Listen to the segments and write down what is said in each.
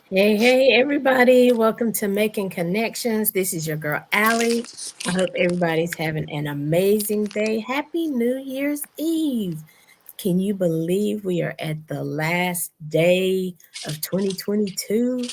Hey, everybody. Welcome to Making Connections. This is your girl, Allie. I hope everybody's having an amazing day. Happy New Year's Eve. Can you believe we are at the last day of 2022?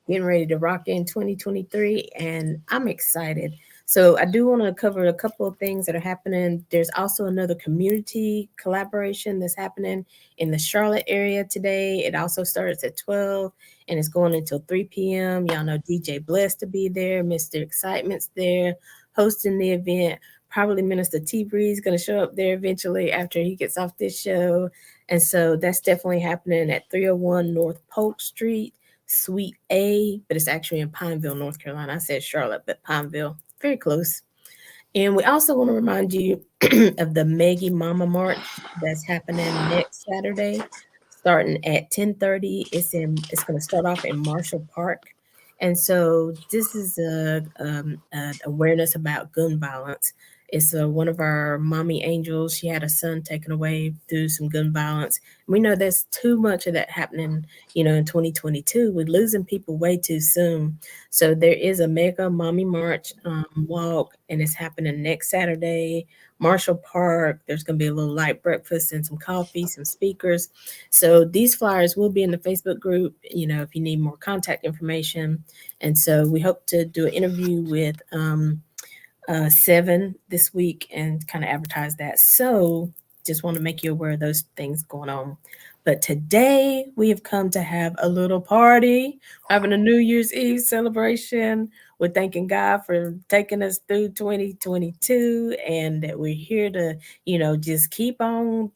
Getting ready to rock in 2023, and I'm excited. So, I do want to cover a couple of things that are happening. There's also another community collaboration that's happening in the Charlotte area today. It also starts at 12 and it's going until 3 p.m. Y'all know DJ Bless to be there, Mr. Excitement's there hosting the event. Probably Minister T Breeze going to show up there eventually after he gets off this show. And so that's definitely happening at 301 North Polk Street, Suite A, but it's actually in Pineville, North Carolina. I said Charlotte, but Pineville, very close. And we also want to remind you of the Maggie Mama March that's happening next Saturday, starting at 10:30. It's going to start off in Marshall Park. And so this is a awareness about gun violence. It's one of our mommy angels. She had a son taken away through some gun violence. We know there's too much of that happening, in 2022. We're losing people way too soon. So there is a mega mommy march walk, and it's happening next Saturday, Marshall Park. There's going to be a little light breakfast and some coffee, some speakers. So these flyers will be in the Facebook group, if you need more contact information. And so we hope to do an interview with Seven this week and kind of advertise that. So just want to make you aware of those things going on. But today we have come to have a little party, having a New Year's Eve celebration. We're thanking God for taking us through 2022 and that we're here to, just keep on,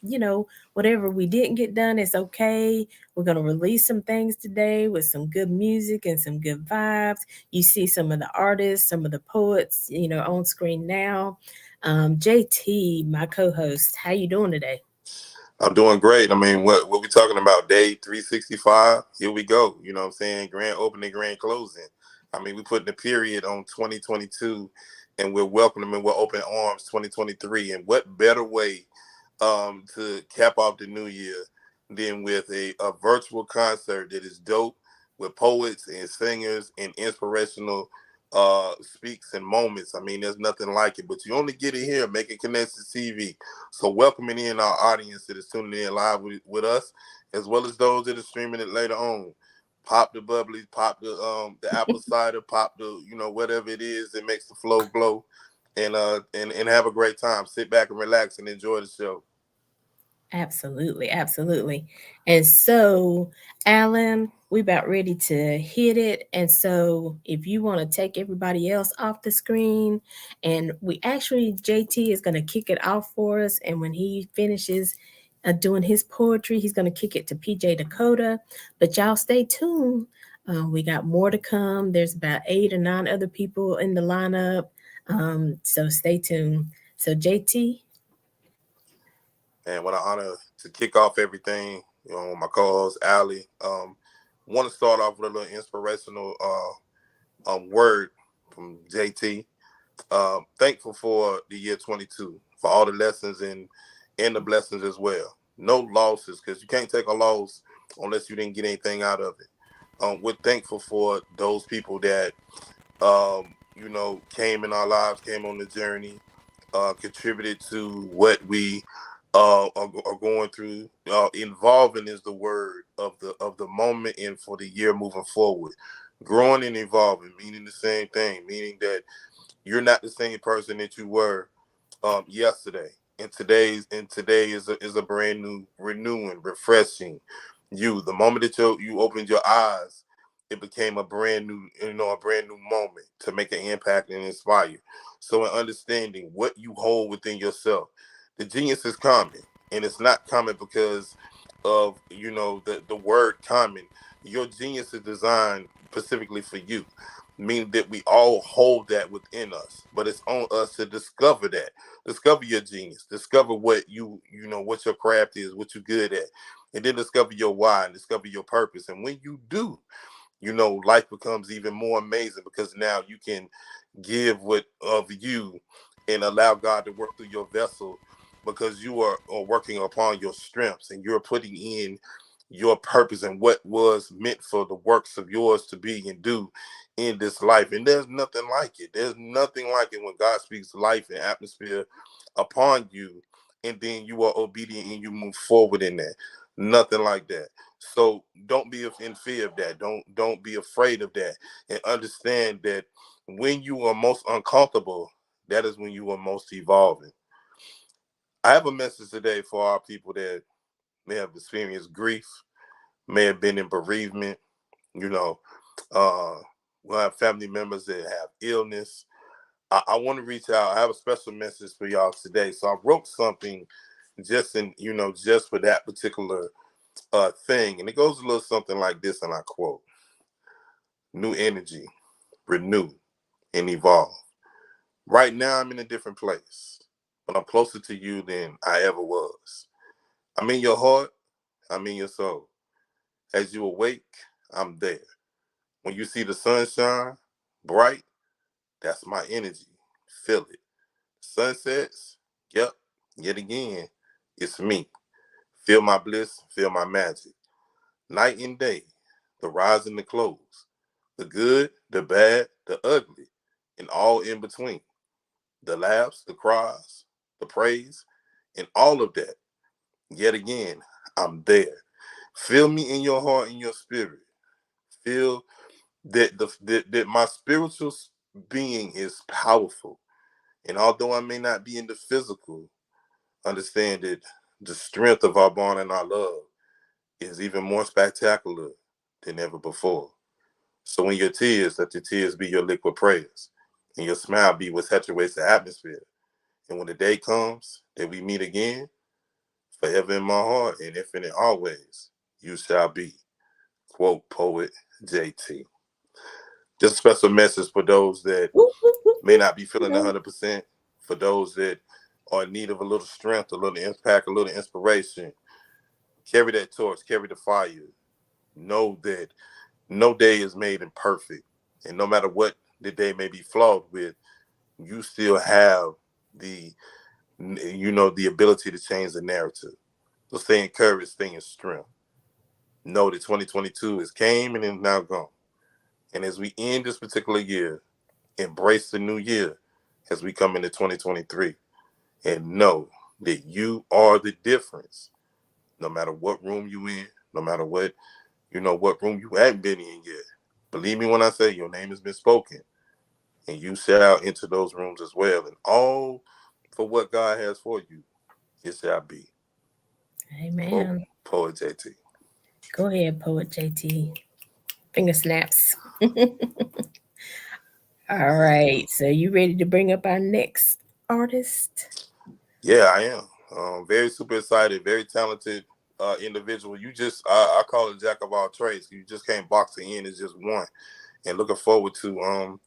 whatever we didn't get done, it's okay. We're going to release some things today with some good music and some good vibes. You see some of the artists, some of the poets, on screen now. JT, my co-host, how you doing today? I'm doing great. I mean, what we talking about? Day 365. Here we go. You know what I'm saying? Grand opening, grand closing. I mean, we putting a period on 2022, and we're welcoming with open arms 2023. And what better way to cap off the new year than with a virtual concert that is dope with poets and singers and inspirational speaks and moments. I mean, there's nothing like it, but you only get it here, Making Connections TV. So welcoming in our audience that is tuning in live with us, as well as those that are streaming it later on. Pop the bubblies, pop the apple cider, pop the whatever it is that makes the flow glow, and have a great time. Sit back and relax and enjoy the show. Absolutely, absolutely. And so, Alan, we about ready to hit it. And so, if you want to take everybody else off the screen, and we actually, JT is going to kick it off for us. And when he finishes doing his poetry, he's going to kick it to PJ Dakota. But y'all stay tuned. We got more to come. There's about 8 or 9 other people in the lineup. So stay tuned. So, JT. And what an honor to kick off everything. My co-host Allie. Want to start off with a little inspirational word from JT. Thankful for the year 22, for all the lessons and the blessings as well. No losses, because you can't take a loss unless you didn't get anything out of it. We're thankful for those people that came in our lives, came on the journey, contributed to what we are going through. Involving is the word of the moment and for the year moving forward. Growing and evolving, meaning the same thing, meaning that you're not the same person that you were yesterday. And today is a brand new, renewing, refreshing you. The moment that you opened your eyes, it became a brand new, a brand new moment to make an impact and inspire. So in understanding what you hold within yourself, the genius is common, and it's not common because of the word common. Your genius is designed specifically for you, meaning that we all hold that within us, but it's on us to discover that. Discover your genius, discover what what your craft is, what you're good at, and then discover your why and discover your purpose. And when you do, life becomes even more amazing because now you can give what of you and allow God to work through your vessel because you are working upon your strengths and you're putting in your purpose and what was meant for the works of yours to be and do in this life. And there's nothing like it. There's nothing like it when God speaks life and atmosphere upon you, and then you are obedient and you move forward in that. Nothing like that. So don't be in fear of that. Don't be afraid of that. And understand that when you are most uncomfortable, that is when you are most evolving. I have a message today for our people that may have experienced grief, may have been in bereavement, you know, uh, we'll have family members that have illness. I want to reach out. I have a special message for y'all today. So I wrote something just for that particular thing. And it goes a little something like this, and I quote, new energy, renew, and evolve. Right now I'm in a different place, but I'm closer to you than I ever was. I'm in your heart, I'm in your soul. As you awake, I'm there. When you see the sunshine bright, that's my energy. Feel it. Sunsets, yep, yet again, it's me. Feel my bliss, feel my magic. Night and day, the rise and the close, the good, the bad, the ugly, and all in between. The laughs, the cries, the praise, and all of that. Yet again, I'm there. Feel me in your heart and your spirit. Feel that my spiritual being is powerful. And although I may not be in the physical, understand that the strength of our bond and our love is even more spectacular than ever before. So in your tears, let your tears be your liquid prayers, and your smile be what saturates the atmosphere. And when the day comes that we meet again, forever in my heart and infinite always, you shall be. Quote Poet JT. Just a special message for those that Whoop, whoop, whoop, may whoop. not be feeling 100%, for those that are in need of a little strength, a little impact, a little inspiration. Carry that torch, carry the fire. Know that no day is made imperfect. And no matter what the day may be flawed with, you still have the the ability to change the narrative. So stay encouraged, stay in strength. Know that 2022 is came and is now gone. And as we end this particular year, embrace the new year as we come into 2023, and know that you are the difference. No matter what room you in, no matter what room you haven't been in yet. Believe me when I say your name has been spoken, and you shall enter those rooms as well. And all for what God has for you, it shall be. Quote Amen. Poet JT. Go ahead, Poet JT. Finger snaps. All right. So you ready to bring up our next artist? Yeah, I am. Very super excited, very talented individual. I call it jack of all trades. You just can't box her in. It's just one. And looking forward to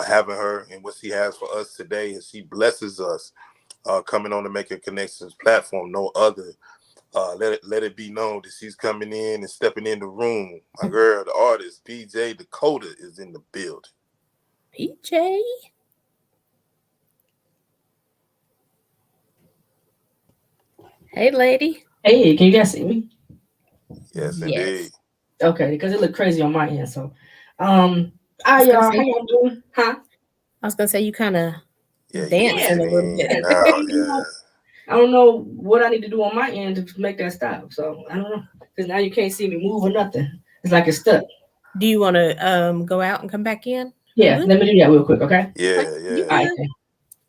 having her and what she has for us today as she blesses us coming on the Making Connections platform. No other. Let it be known that she's coming in and stepping in the room. My girl, the artist, PJ Dakota, is in the building. PJ. Hey, lady. Hey, can you guys see me? Yes, indeed. Yes. Okay, because it looked crazy on my end. So, I was hi gonna y'all, how say. y'all doing? Huh? I was gonna say you kind of Yeah, you dancing a Yeah, little glistening bit. yeah. now. Yeah. I don't know what I need to do on my end to make that stop. So I don't know because now you can't see me move or nothing. It's like it's stuck. Do you want to go out and come back in? Are you Yeah, good? let me do that real quick, okay? Okay, Yeah, you yeah. All right.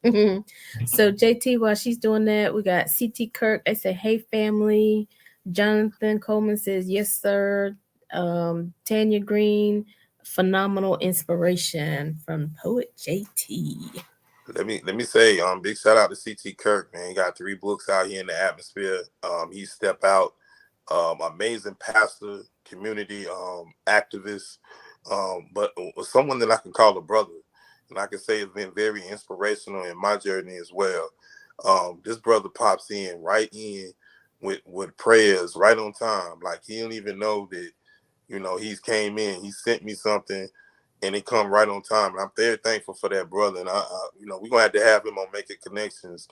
good. So JT, while she's doing that, we got CT Kirk. They say, "Hey family." Jonathan Coleman says, "Yes sir." Tanya Green, phenomenal inspiration from poet JT. Let me say, big shout out to CT Kirk, man. He got 3 books out here in the atmosphere. He step out, amazing pastor, community activist, but someone that I can call a brother, and I can say has been very inspirational in my journey as well. This brother pops right in with prayers right on time. Like he don't even know that he's came in, he sent me something, and it come right on time. And I'm very thankful for that brother. And we're gonna have him on Making Connections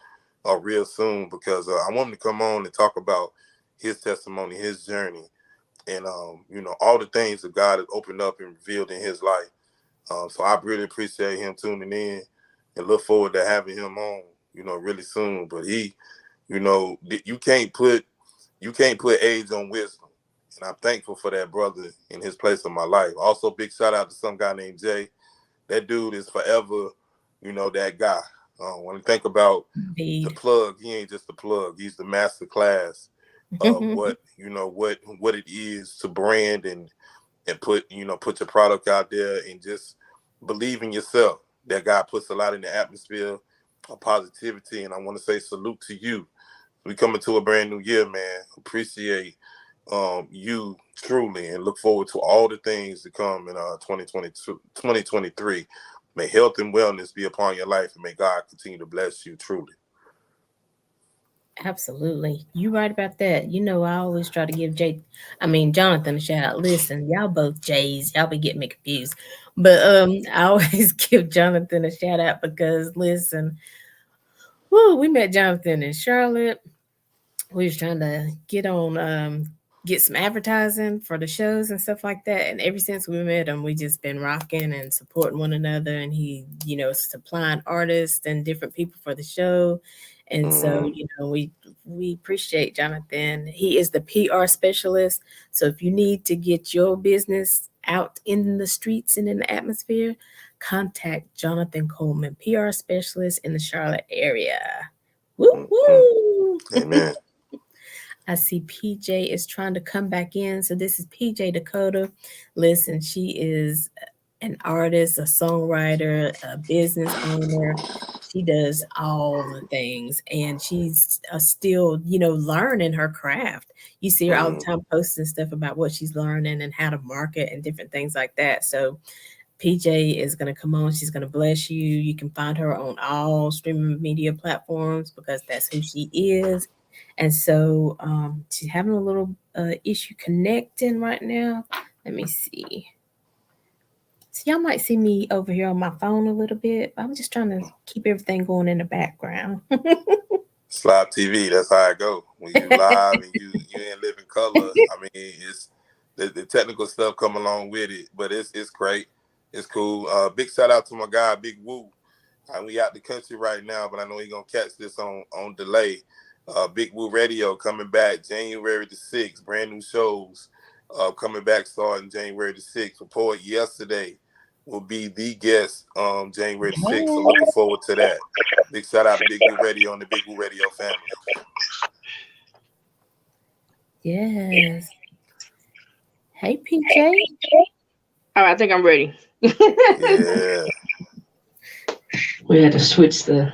real soon because I want him to come on and talk about his testimony, his journey. and all the things that God has opened up and revealed in his life. So I really appreciate him tuning in and look forward to having him on, really soon. But he, you can't put age on wisdom. And I'm thankful for that brother in his place of my life. Also, big shout out to some guy named Jay. That dude is forever, that guy. When you think about the Indeed. plug, he ain't just the plug. He's the master class of what it is to brand and put your product out there and just believe in yourself. That guy puts a lot in the atmosphere of positivity, and I want to say salute to you. We coming to a brand new year, man. Appreciate you truly, and look forward to all the things to come in 2022, 2023. May health and wellness be upon your life, and may God continue to bless you truly. Absolutely. You right about that. I always try to give Jonathan a shout out. Listen, y'all both J's. Y'all be getting me confused. But I always give Jonathan a shout out because listen, whoo, we met Jonathan in Charlotte. We was trying to get some advertising for the shows and stuff like that. And ever since we met him, we just been rocking and supporting one another. And he, supplying artists and different people for the show. And so, Mm-hmm. we appreciate Jonathan. He is the PR specialist. So if you need to get your business out in the streets and in the atmosphere, contact Jonathan Coleman, PR specialist in the Charlotte area. Woo Mm-hmm. woo! Amen. I see PJ is trying to come back in. So this is PJ Dakota. Listen, she is an artist, a songwriter, a business owner. She does all the things, and she's still, learning her craft. You see her all the Mm-hmm. time posting stuff about what she's learning and how to market and different things like that. So PJ is going to come on. She's going to bless you. You can find her on all streaming media platforms because that's who she is. And so she's having a little issue connecting right now. Let me see. So y'all might see me over here on my phone a little bit. But I'm just trying to keep everything going in the background. It's live TV. That's how I go. When you live and you in living color, I mean, it's the technical stuff come along with it, but it's great. It's cool. Big shout out to my guy, Big Woo. We out the country right now, but I know he gonna catch this on delay. Big Woo Radio coming back January the 6th. Brand new shows coming back starting January the 6th. Report yesterday will be the guest January the 6th. So looking forward to that. Big shout out to Big Woo Radio and the Big Woo Radio family. Yes. Hey, PJ. All right, I think I'm ready. Yeah. We had to switch to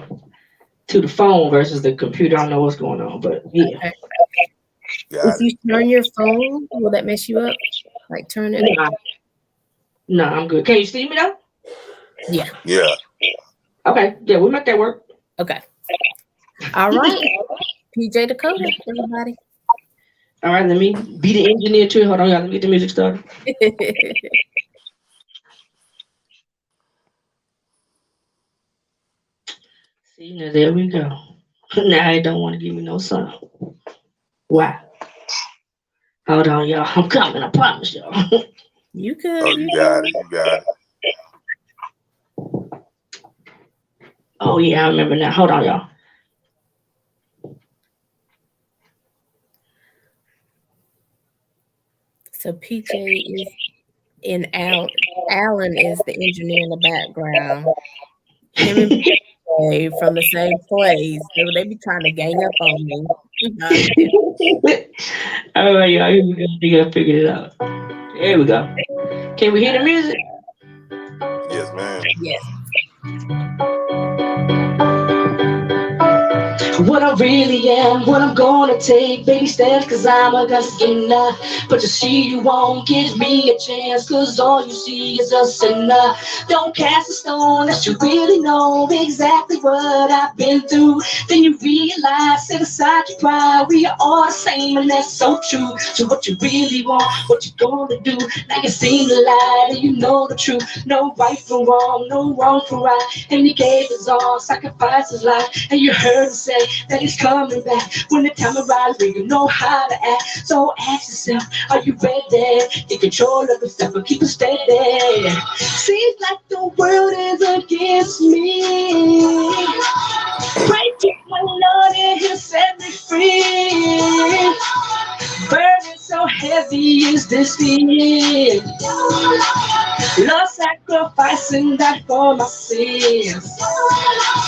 the phone versus the computer. I don't know what's going on, but yeah. Okay. If Got it. you turn your phone, will that mess you up? Like turn it? No, I'm good. Can you see me though? Yeah. Yeah. Okay, yeah, we'll make that work. Okay. All right. PJ Dakota, everybody. All right, let me be the engineer too. Hold on, y'all. Let me get the music started. See, now there we go. Now it don't want to give me no sound. Wow. Hold on, y'all. I'm coming. I promise y'all. You could. Oh, you got it. You got it. Oh yeah, I remember now. Hold on, y'all. So PJ is in Alan is the engineer in the background. Him and PJ from the same place. So they be trying to gang up on me. All right, y'all. Here we go. You gotta figure it out. There we go. Can we hear the music? Yes, man. Yes. What I really am, what I'm gonna take, baby steps, cause I'm a gunslinger. But you see, you won't give me a chance, cause all you see is a sinner. Don't cast a stone unless you really know exactly what I've been through. Then you realize, set aside your pride, we are all the same, and that's so true. So what you really want, what you gonna do? Now you seen the light, and you know the truth. No right from wrong, no wrong from right. And he gave his all, sacrificed his life, and you heard him say, that he's coming back. When the time arrives, when you know how to act. So ask yourself, are you ready? Take control of yourself and keep it steady. Seems like the world is against me. Pray to my Lord and He'll set me free. Burden so heavy is this fear. Lord sacrificing that for my sins.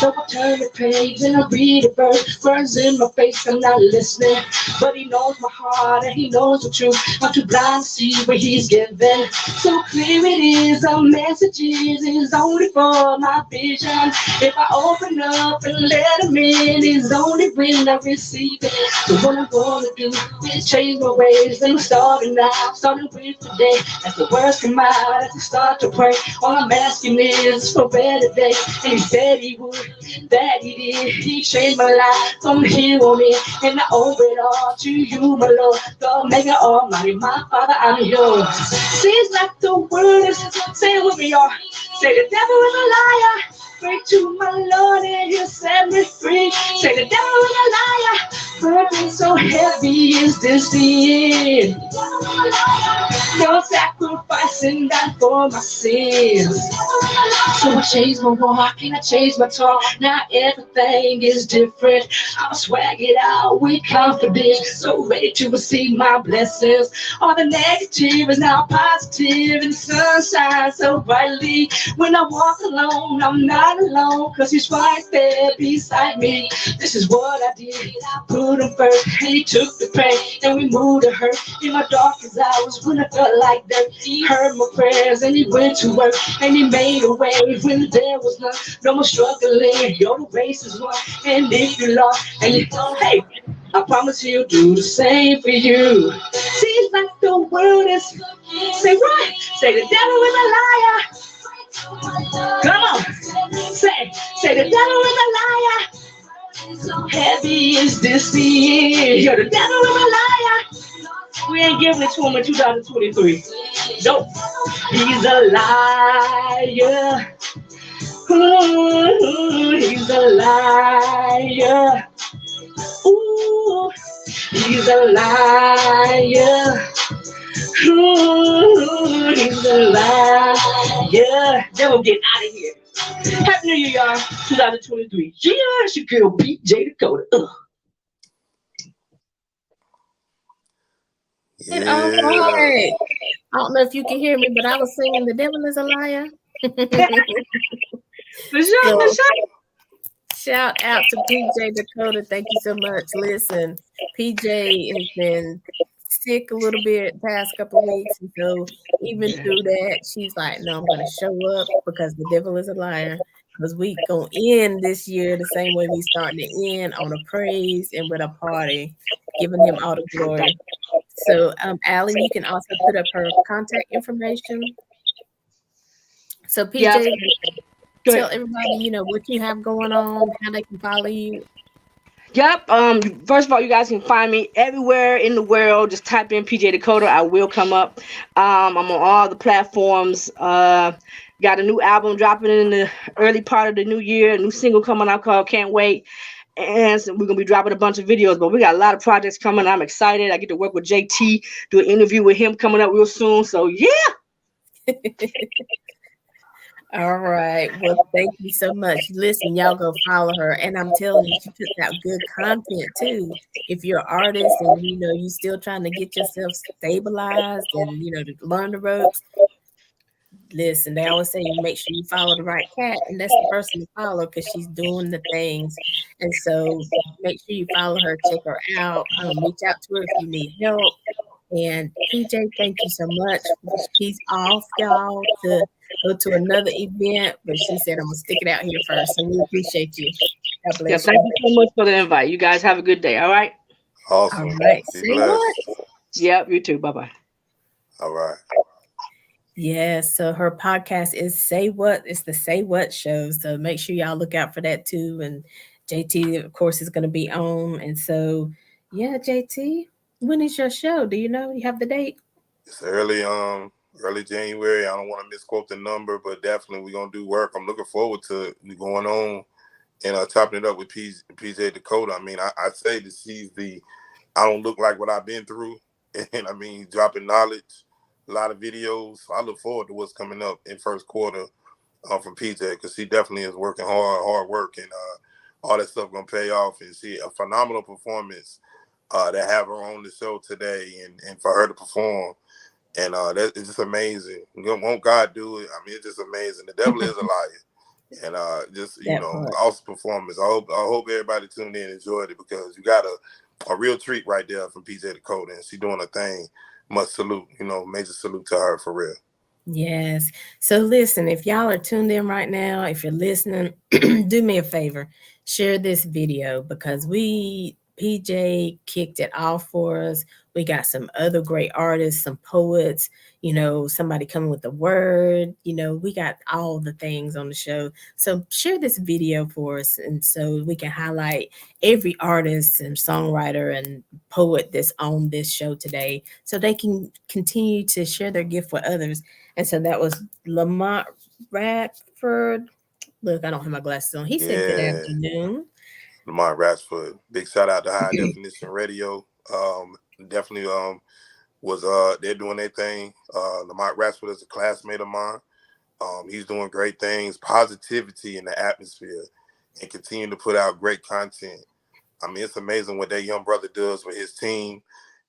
So I turn the page and I read a verse. Burns in my face, I'm not listening. But He knows my heart and He knows the truth. I'm too blind to see what He's given. So clear it is, the message is only for my vision. If I open up and let Him in, it's only when I receive it. So what I'm gonna do is change my ways. And I'm starting now, starting with today. As the words come out, as I start to pray, all I'm asking is for better days. And He said He would, that He did. He changed my life from here on in. And I owe it all to you, my Lord. The Maker Almighty, my Father, I'm yours. Seems like the world is saying with me, y'all. Say the devil is a liar. Pray to my Lord and He'll set me free. Say the devil is a liar. Burden so heavy is this sin. No sacrificing that for my sins. So I changed my walk and I changed my talk. Now everything is different. I'll swag it out with confidence. So ready to receive my blessings. All the negative is now positive, and the sun shines so brightly. When I walk alone, I'm not alone, cause He's right there beside me. This is what I did. I put Him first, and He took the pain and we moved the hurt. In my darkest hours when I felt like that, He heard my prayers and He went to work and He made a way when there was none. No more struggling, your race is won. And if you lost and you hey, I promise He'll do the same for you. Seems like the world is say what? Say the devil is a liar. Come on, say the devil is a liar. Heavy is this fear. Yo, the devil is a liar. We ain't giving it to him in 2023. Nope. He's a liar. Ooh, he's a liar. Ooh, he's a liar. Ooh, he's a liar. Devil, get out of here. Happy New Year, y'all. 2023. Yeah, it's your girl, PJ Dakota. It all Yeah. right. I don't know if you can hear me, but I was singing "The Devil Is a Liar." For sure, for So sure. shout out to PJ Dakota. Thank you so much. Listen, PJ has been sick a little bit past couple of weeks, and so even through that, she's like, "No, I'm going to show up because the devil is a liar." Because we gonna end this year the same way we starting to end, on a praise and with a party, giving Him all the glory. So, Aly, you can also put up her contact information. So, Yeah. PJ, Go tell ahead. everybody, what you have going on, how they can follow you. Yep. First of all, you guys can find me everywhere in the world. Just type in PJ Dakota. I will come up. I'm on all the platforms. Got a new album dropping in the early part of the new year. A new single coming out called "Can't Wait." And so we're gonna be dropping a bunch of videos, but we got a lot of projects coming. I'm excited. I get to work with JT, do an interview with him coming up real soon. So yeah. All right. Well, thank you so much. Listen, y'all go follow her. And I'm telling you, she puts out good content too. If you're an artist and you still trying to get yourself stabilized and to learn the ropes, listen, they always say make sure you follow the right cat, and that's the person to follow because she's doing the things. And so make sure you follow her, check her out, reach out to her if you need help. And PJ, thank you so much. She's off, y'all, to go to another event, but she said I'm gonna stick it out here first. So we appreciate you. God Yeah. bless Thank you. you so much for the invite. You guys have a good day. All right. All Awesome. right. Be Say what? blessed. Yep. You too. Bye bye. All right. Yes, so her podcast is Say What. It's the Say What show. So make sure y'all look out for that too. And JT, of course, is going to be on. And so, yeah, JT, when is your show? Do you know? You have the date? It's early January. I don't want to misquote the number, but definitely we're gonna do work. I'm looking forward to it. We going on and chopping it up with PJ Dakota. I mean, I say that she's the I don't look like what I've been through, and I mean dropping knowledge, a lot of videos. So I look forward to what's coming up in first quarter from PJ because she definitely is working hard work, and all that stuff gonna pay off. And she a phenomenal performance to have her on the show today, and for her to perform. And that is just amazing. Won't God do it? I mean, it's just amazing. The devil is a liar. And just That part. awesome performance. I hope everybody tuned in and enjoyed it because you got a real treat right there from PJ Dakota, and she doing her thing. Much salute, major salute to her for real. Yes. So listen, if y'all are tuned in right now, if you're listening, do me a favor, share this video because PJ kicked it off for us. We got some other great artists, some poets, somebody coming with the word, we got all the things on the show. So share this video for us and so we can highlight every artist and songwriter and poet that's on this show today so they can continue to share their gift with others. And so that was Lamont Radford. Look, I don't have my glasses on. He said, "Good Yeah, afternoon." Lamont Rashford. Big shout out to High Definition Radio. Definitely was they're doing their thing. Lamont Rashford is a classmate of mine. He's doing great things, positivity in the atmosphere, and continue to put out great content. I mean, it's amazing what that young brother does with his team,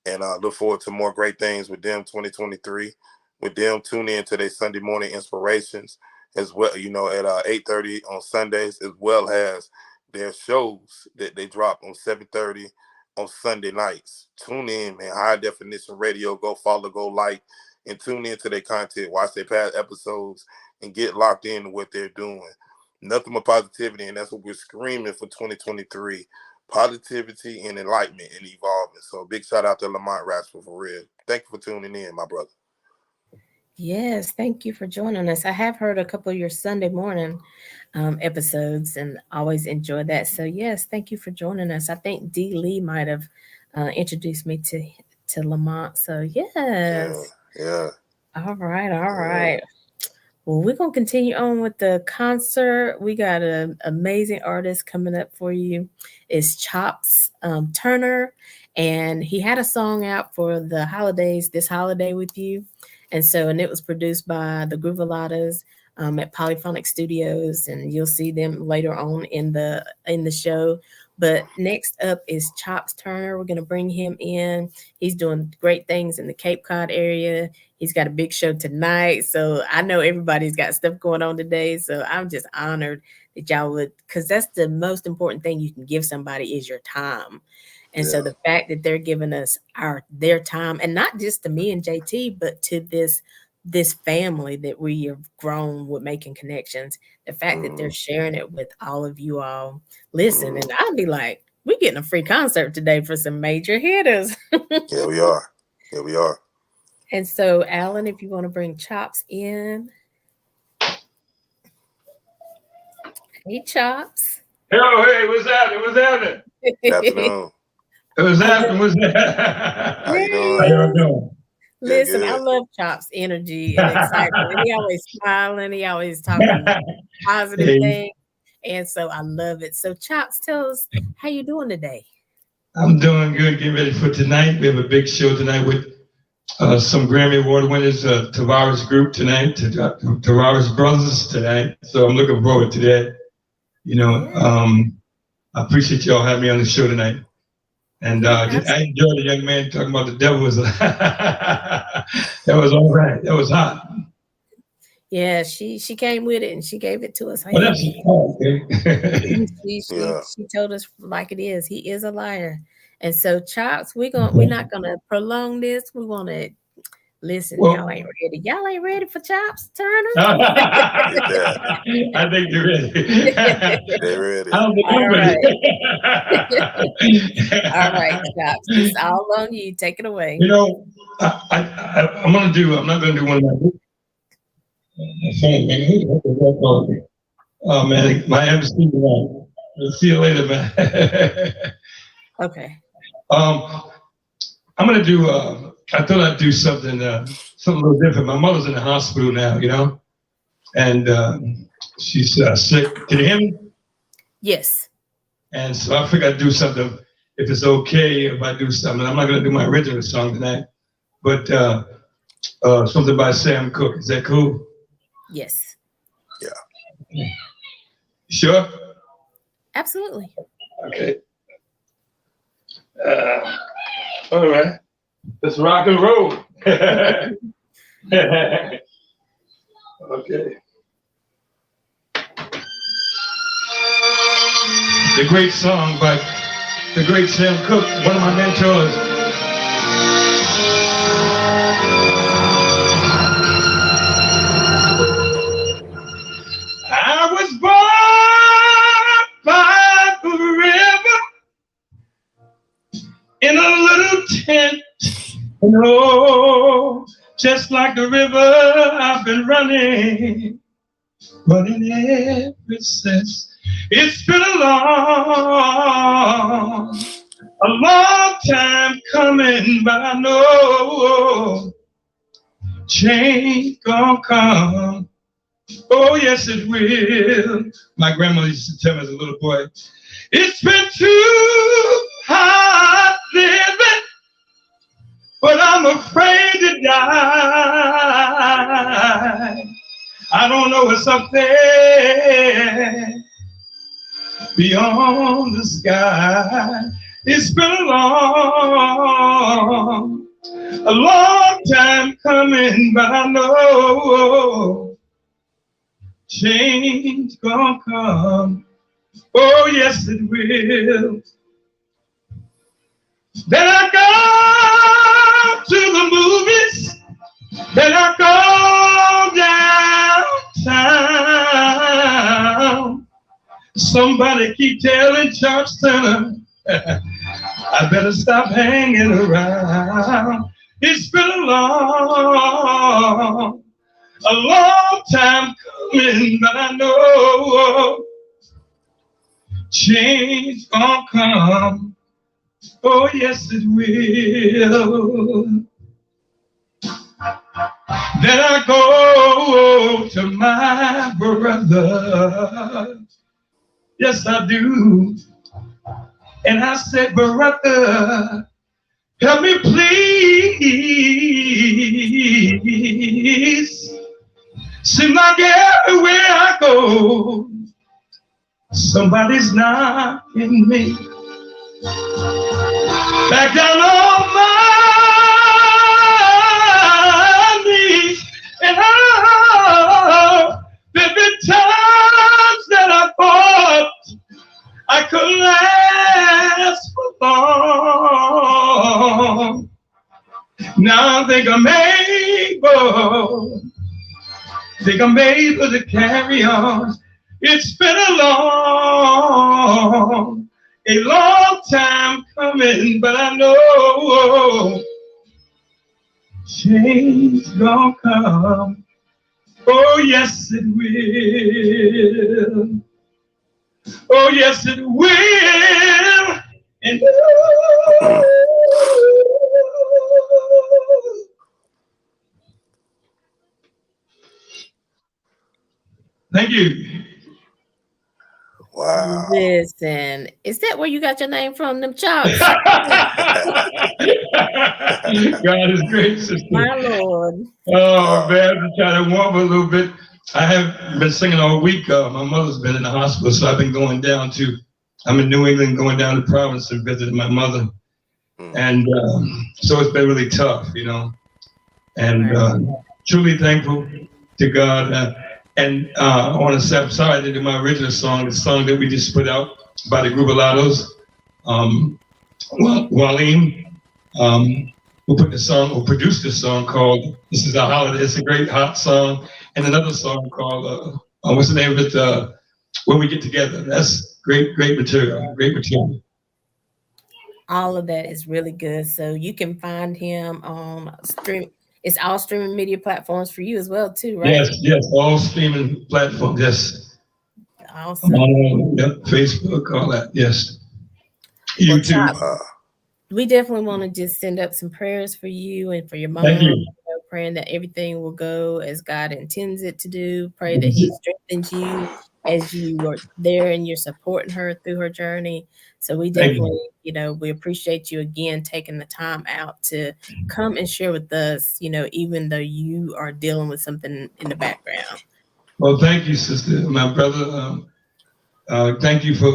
and look forward to more great things with them 2023. With them, tune in to their Sunday morning inspirations as well, at 8:30 on Sundays, as well as their shows that they drop on 7:30 on Sunday nights. Tune in, man. High Definition Radio. Go follow, go like, and tune in to their content. Watch their past episodes and get locked in to what they're doing. Nothing but positivity, and that's what we're screaming for 2023. Positivity and enlightenment and evolving. So big shout out to Lamont Rashford for real. Thank you for tuning in, my brother. Yes, thank you for joining us. I have heard a couple of your Sunday morning episodes and always enjoy that. So yes, thank you for joining us. I think D. Lee might have introduced me to Lamont. So Yeah, yes. yeah. All right, all Yeah. right. Well, we're gonna continue on with the concert. We got an amazing artist coming up for you. It's Chops Turner, and he had a song out for the holidays, this holiday with you, and it was produced by the Groovaladas at Polyphonic Studios, and you'll see them later on in the show. But next up is Chops Turner. We're gonna bring him in. He's doing great things in the Cape Cod area. He's got a big show tonight. So I know everybody's got stuff going on today. So I'm just honored that y'all would, because that's the most important thing you can give somebody is your time. And so Yeah. the fact that they're giving us their time, and not just to me and JT, but to this family that we have grown with making connections, the fact that they're Mm-hmm. sharing it with all of you all. Listen, Mm-hmm. and I'd be like, we're getting a free concert today for some major hitters. Yeah, we are. Yeah, we are. And so, Alan, if you want to bring Chops in. Hey, Chops. Hello, hey, what's happening? What's happening? Good afternoon. What's I love, happening? What's How you happening? How doing? y'all yes. doing? Good, Listen, I good. love Chops' energy and excitement. He always smiling. He always talking positive Hey, things. And so I love it. So, Chops, tell us how you doing today? I'm doing good. Getting ready for tonight. We have a big show tonight with some Grammy Award winners, Tavares Group tonight, Tavares Brothers tonight. So I'm looking forward to that. Yeah. I appreciate y'all having me on the show tonight. And Yeah, I enjoyed the young man talking about the devil was that was all right. That was hot. yeah, she came with it and she gave it to us Well, that's heavy. okay. Yeah. She told us like it is. He is a liar. And so, Chops, we're not gonna prolong this. We want to listen. Y'all Well, ain't ready. Y'all ain't ready for Chops Turner. Get that. I think you're ready. They I ready. don't think All I'm ready. right. All right, Chops. It's all on you. Take it away. You know, I'm not gonna do one of my phone, man. Who the heck is that calling me? Oh man, my MC tonight. Let's see you later, man. Okay. I'm gonna do. I thought I'd do something a little different. My mother's in the hospital now, and she's sick. Can you hear me? Yes. And so I figured I'd do something, if it's okay if I do something. I'm not going to do my original song tonight, but something by Sam Cooke. Is that cool? Yes. Yeah. Sure? Absolutely. Okay. All right. Let's rock and roll. Okay. The great song by the great Sam Cooke, one of my mentors. I was born by the river in a little tent. Oh, just like the river I've been running ever since. It's been a long time coming, but I know change gonna come. Oh, yes, it will. My grandmother used to tell me as a little boy, it's been too hard living, but I'm afraid to die. I don't know what's up there beyond the sky. It's been a long time coming, but I know change gonna come. Oh, yes, it will. Then I go to the movies. Then I go downtown. Somebody keep telling Chuck Center I better stop hanging around. It's been a long time coming, but I know change gonna come. Oh, yes, it will. Then I go to my brother. Yes, I do. And I said, brother, help me please. Seems like everywhere I go, somebody's knocking me back down on my knees. And there've been times that I thought I could last for long. Now I think I'm able to carry on. It's been a long time coming, but I know change gonna come. Oh, yes, it will. Oh, yes, it will. And thank you. Wow. Listen, is that where you got your name from, them chops? God is great, sister. My Lord. Oh, man, to try to warm a little bit. I have been singing all week. My mother's been in the hospital, so I've been I'm in New England, going down to Providence and visiting my mother. And so it's been really tough, and truly thankful to God. And I want to say I'm sorry I didn't do my original song, the song that we just put out by the group Alados. Waleem, who produced this song called This Is a Holiday. It's a great hot song. And another song called, what's the name of it? When We Get Together. That's great material, All of that is really good. So you can find him on stream. It's all streaming media platforms for you as well, too, right? Yes, all streaming platforms, yes. Awesome. Facebook, all that, yes. Well, YouTube. We definitely want to just send up some prayers for you and for your mom. Thank you. Praying that everything will go as God intends it to do. Pray that He strengthens you as you are there and you're supporting her through her journey. So we Thank you. definitely, we appreciate you again taking the time out to come and share with us, even though you are dealing with something in the background. Well, thank you, sister, my brother. Thank you for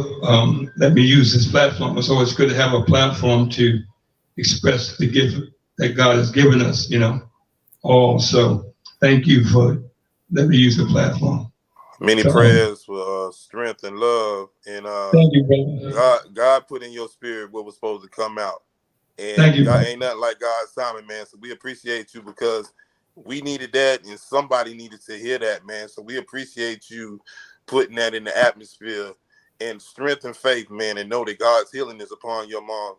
letting me use this platform. It's always good to have a platform to express the gift that God has given us, all. So thank you for letting me use the platform. Many So, prayers for strength and love, and thank you, brother. God put in your spirit what was supposed to come out, Thank and you, God brother. ain't nothing like God's timing, man. So we appreciate you because we needed that, and somebody needed to hear that, man. So we appreciate you putting that in the atmosphere, and strength and faith, man, and know that God's healing is upon your mom,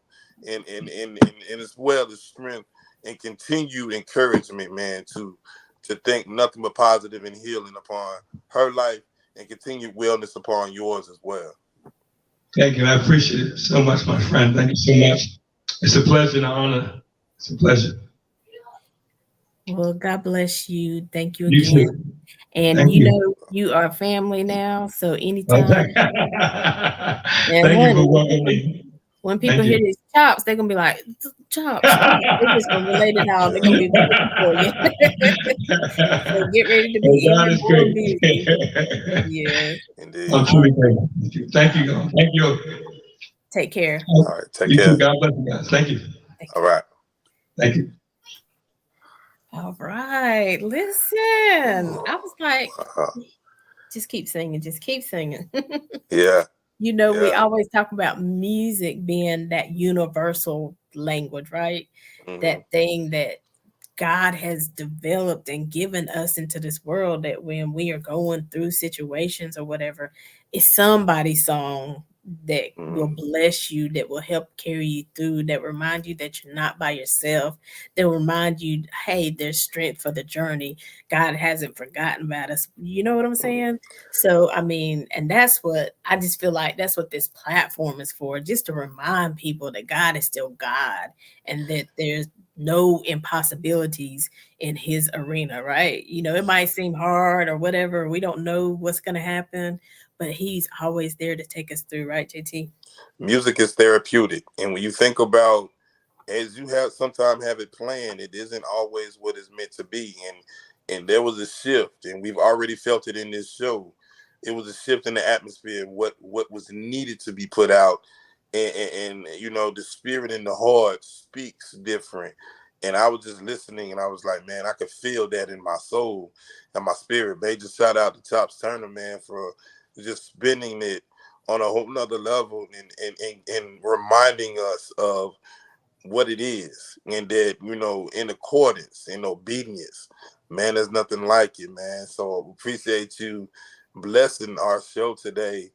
and as well as strength and continued encouragement, man, to think nothing but positive and healing upon her life and continued wellness upon yours as well. Thank you. I appreciate it so much, my friend. Thank you so much. It's a pleasure and an honor. It's a pleasure. Well, God bless you. Thank you You again. too. And Thank you. you are family now. So Well, anytime, and thank you for honey, welcoming me. when people Thank hear you. these chops, they're gonna be like, chops, chops. They're just gonna relate it all. They're gonna be looking for you. So get ready to be Well, God even is more great. busy. Yes. I'm Indeed. All right. truly grateful. Thank you. Thank you. Thank you. Take care. All right. Take You too. care. God bless you guys. Thank you. Thank All you. right. Thank you. All right. Listen, I was like, Uh-huh. just keep singing, just keep singing. Yeah. We Yeah. always talk about music being that universal language, right? That Hmm. thing that God has developed and given us into this world, that when we are going through situations or whatever, it's somebody's song that will Hmm. bless you, that will help carry you through, that remind you that you're not by yourself, that remind you, hey, there's strength for the journey. God hasn't forgotten about us. You know what I'm saying? So, I mean, and that's what I just feel like that's what this platform is for, just to remind people that God is still God and that there's no impossibilities in his arena, right? It might seem hard or whatever. We don't know what's going to happen, but he's always there to take us through, right, JT? Music is therapeutic, and when you think about, as you have sometimes have it planned, it isn't always what it's meant to be, and there was a shift, and we've already felt it in this show. It was a shift in the atmosphere, what was needed to be put out, and the spirit in the heart speaks different. And I was just listening, and I was like, man, I could feel that in my soul and my spirit. Major shout out to Chops Turner, man, for just spinning it on a whole nother level, and reminding us of what it is, and that in accordance and obedience, man, there's nothing like it, man. So appreciate you blessing our show today,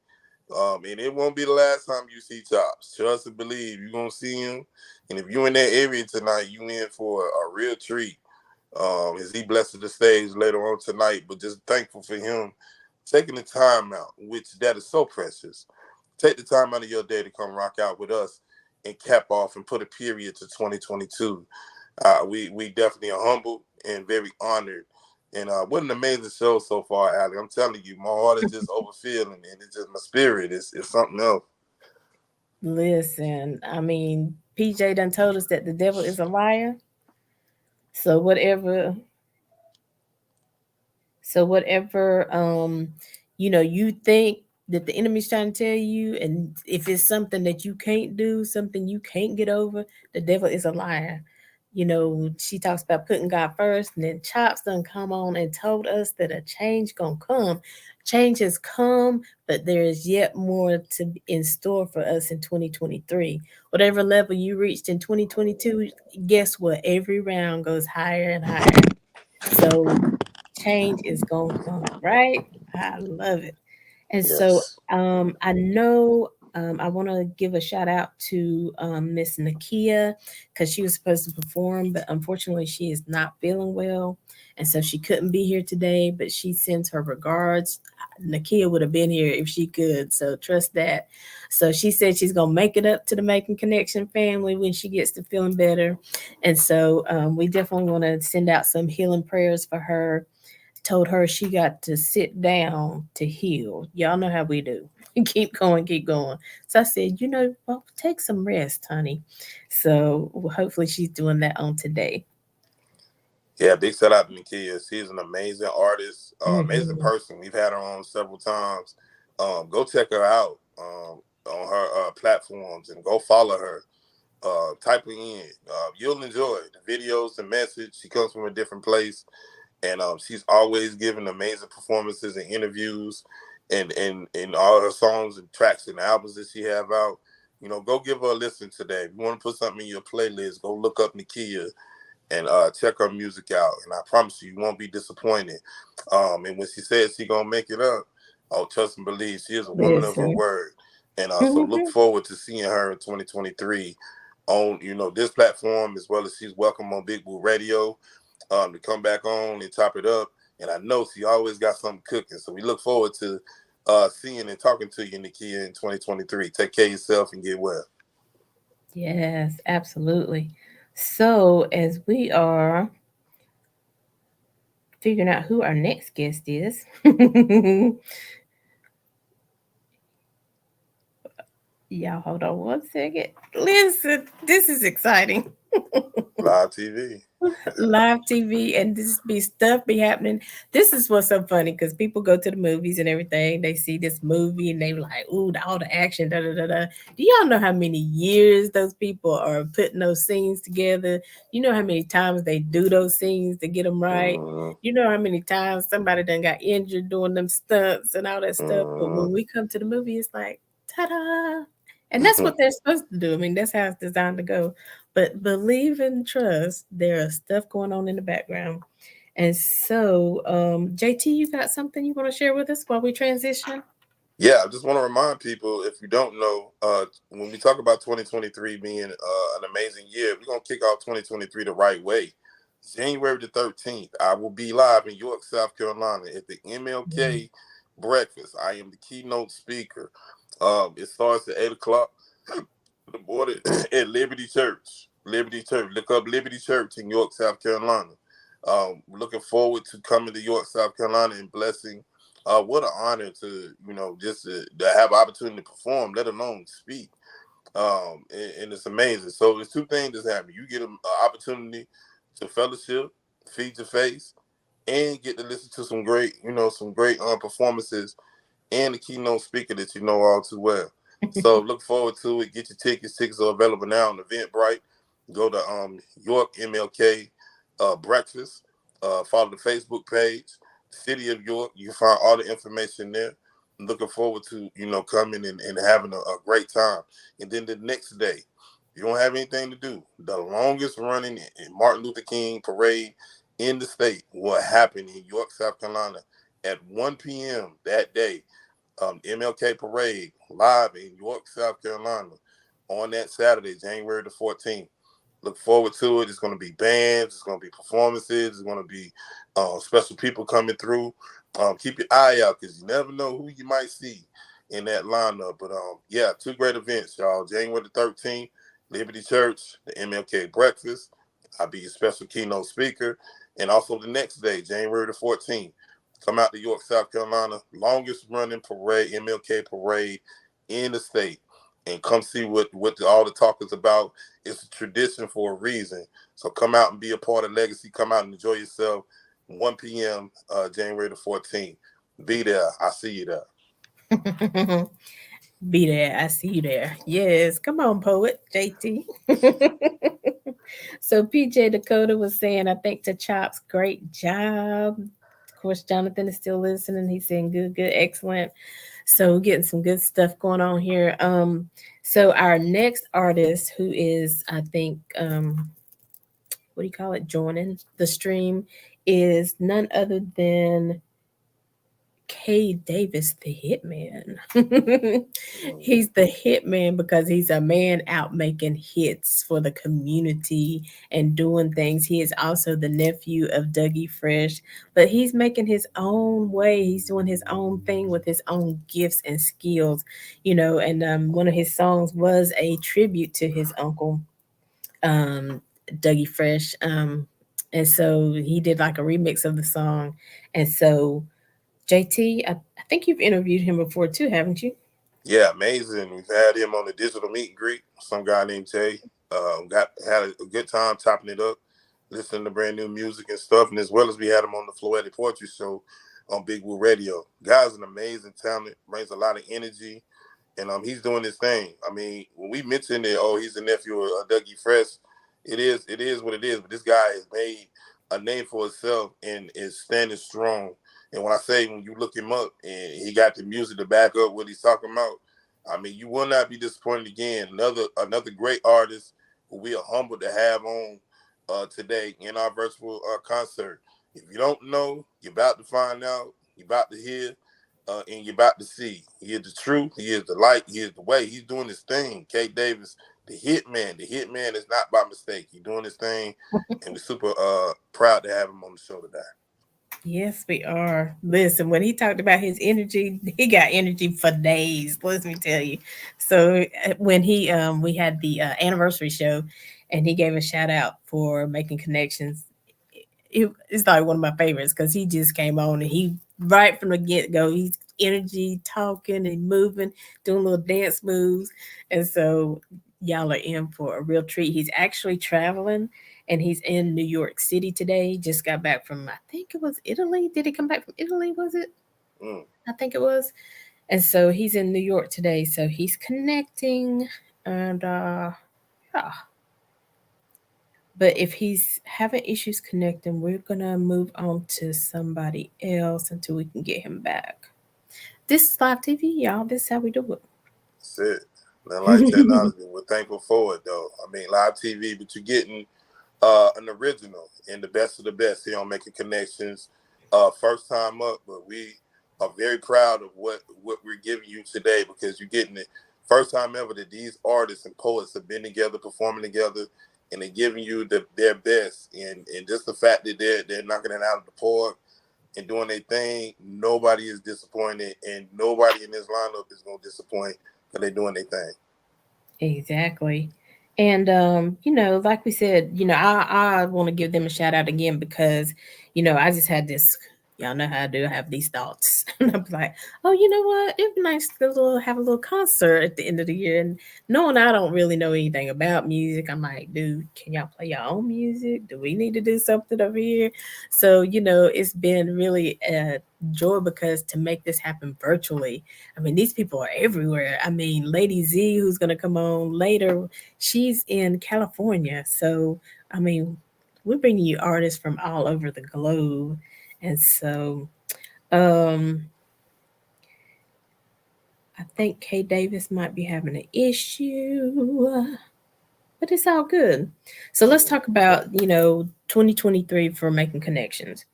and it won't be the last time you see Chops. Trust and believe, you're gonna see him, and if you're in that area tonight, you in for a real treat, as he blesses the stage later on tonight. But just thankful for him taking the time out, which that is so precious. Take the time out of your day to come rock out with us and cap off and put a period to 2022. We definitely are humbled and very honored. And what an amazing show so far, Aly. I'm telling you, my heart is just overfilling, and it's just my spirit. It's something else. Listen, I mean, PJ done told us that the devil is a liar. So whatever So whatever you think that the enemy's trying to tell you, and if it's something that you can't do, something you can't get over, the devil is a liar. She talks about putting God first, and then Chops done come on and told us that a change gonna come. Change has come, but there is yet more to in store for us in 2023. Whatever level you reached in 2022, guess what? Every round goes higher and higher. So change is gonna come, right? I love it. And so Yes. I know I want to give a shout out to Miss Nakia, because she was supposed to perform, but unfortunately she is not feeling well. And so she couldn't be here today, but she sends her regards. Nakia would have been here if she could, so trust that. So she said she's gonna make it up to the Making Connection family when she gets to feeling better. And so we definitely want to send out some healing prayers for her, told her she got to sit down to heal. Y'all know how we do. Keep going, keep going. So I said, well, take some rest, honey. So hopefully she's doing that on today. Yeah, big shout out to Nakia. She's an amazing artist, amazing Hmm. person. We've had her on several times. Go check her out on her platforms and go follow her. Type her in. You'll enjoy it. The videos, the message. She comes from a different place, and she's always giving amazing performances and interviews, and all her songs and tracks and albums that she have out. Go give her a listen today. If you want to put something in your playlist, go look up Nakia and check her music out. And I promise you, you won't be disappointed. And when she says she gonna make it up, oh, trust and believe, she is a woman of her Listen. word. And so look forward to seeing her in 2023 on this platform, as well as she's welcome on Big Blue Radio to come back on and top it up. And I know she always got something cooking, so we look forward to seeing and talking to you, Nakia, in 2023. Take care of yourself and get well. Yes, absolutely. So, as we are figuring out who our next guest is, y'all hold on one second. Listen, this is exciting. Live TV. Live TV and this be stuff be happening. This is what's so funny because people go to the movies and everything. They see this movie and they like, ooh, all the action, da da da da. Do y'all know how many years those people are putting those scenes together? You know how many times they do those scenes to get them right? Mm-hmm. You know how many times somebody done got injured doing them stunts and all that stuff. But when we come to the movie, it's like, ta-da. And that's Mm-hmm. what they're supposed to do. I mean, that's how it's designed to go. But believe and trust, there is stuff going on in the background. And so, JT, you got something you want to share with us while we transition? Yeah, I just want to remind people, if you don't know, when we talk about 2023 being an amazing year, we're going to kick off 2023 the right way. January the 13th, I will be live in York, South Carolina at the MLK Breakfast. I am the keynote speaker. It starts at 8 o'clock the morning at Liberty Church. Liberty Church. Look up Liberty Church in York, South Carolina. Looking forward to coming to York, South Carolina and blessing. What an honor to just to have opportunity to perform, let alone speak. And it's amazing. So there's two things that's happening. You get an opportunity to fellowship, feed your face, and get to listen to some great performances and the keynote speaker that you know all too well. So look forward to it. Get your tickets. Tickets are available now on Eventbrite. Go to York MLK Breakfast. Follow the Facebook page, City of York. You can find all the information there. I'm looking forward to coming and having a great time. And then the next day, you don't have anything to do. The longest running Martin Luther King parade in the state will happen in York, South Carolina at 1 p.m. that day. MLK Parade live in York, South Carolina on that Saturday, January the 14th. Look forward to it. It's going to be bands. It's going to be performances. It's going to be special people coming through. Keep your eye out because you never know who you might see in that lineup. But yeah, two great events, y'all. January the 13th, Liberty Church, the MLK Breakfast. I'll be your special keynote speaker. And also the next day, January the 14th, come out to York, South Carolina, longest running parade, MLK parade in the state, and come see what all the talk is about. It's a tradition for a reason. So come out and be a part of Legacy. Come out and enjoy yourself. 1 p.m. January the 14th. Be there. I see you there. Be there. I see you there. Yes. Come on, poet, JT. So PJ Dakota was saying, I think to Chops, great job. Of course, Jonathan is still listening. He's saying good, good, excellent. So we're getting some good stuff going on here. So our next artist who is, I think, what do you call it, joining the stream is none other than K Davis, the hitman. He's the hitman because he's a man out making hits for the community and doing things. He is also the nephew of Dougie Fresh, but he's making his own way. He's doing his own thing with his own gifts and skills, And one of his songs was a tribute to his uncle, um, Dougie Fresh. And so he did like a remix of the song. And so JT, I think you've interviewed him before too, haven't you? Yeah, amazing. We've had him on the digital meet and greet. Some guy named Tay. Got had a good time topping it up, listening to brand new music and stuff, and as well as we had him on the Floetic Poetry Show on Big Woo Radio. Guy's an amazing talent, brings a lot of energy, and he's doing his thing. I mean, when we mentioned that, oh, he's a nephew of Dougie Fresh, it is what it is. But this guy has made a name for himself and is standing strong. And when I say when you look him up and he got the music to back up what he's talking about, I mean, you will not be disappointed again. Another great artist who we are humbled to have on today in our virtual concert. If you don't know, you're about to find out. You're about to hear, and you're about to see. He is the truth. He is the light. He is the way. He's doing his thing. K Davis, the hitman. The hitman is not by mistake. He's doing his thing, and we're super proud to have him on the show today. Yes, we are. Listen, when he talked about his energy, he got energy for days. Let me tell you. So when he we had the anniversary show, and he gave a shout out for making connections. It's like one of my favorites because he just came on and he right from the get go he's energy talking and moving, doing little dance moves, and so y'all are in for a real treat. He's actually traveling and he's in New York City today. He just got back from I think it was Italy. Did he come back from Italy? Was it? Mm. I think it was. And so he's in New York today. So he's connecting and yeah, but if he's having issues connecting, we're gonna move on to somebody else until we can get him back. This is live TV, y'all. This is how we do That's it. Nothing like it. technology. We're thankful for it, though. I mean, live TV, but you're getting an original and the best of the best here on Making Connections. First time up, but we are very proud of what we're giving you today because you're getting it first time ever that these artists and poets have been together, performing together, and they're giving you their best. And just the fact that they're knocking it out of the park and doing their thing, nobody is disappointed, and nobody in this lineup is going to disappoint because they're doing their thing. Exactly. And like we said, I want to give them a shout out again because, I just had this y'all know how I do, I have these thoughts. And I'm like, oh, you know what? It'd be nice to have a little concert at the end of the year. And knowing I don't really know anything about music, I'm like, dude, can y'all play your own music? Do we need to do something over here? So, it's been really a joy because to make this happen virtually, I mean, these people are everywhere. I mean, Lady Z, who's going to come on later, she's in California. So, I mean, we're bringing you artists from all over the globe. And so, um, I think Kay Davis might be having an issue, but it's all good. So let's talk about, 2023 for making connections.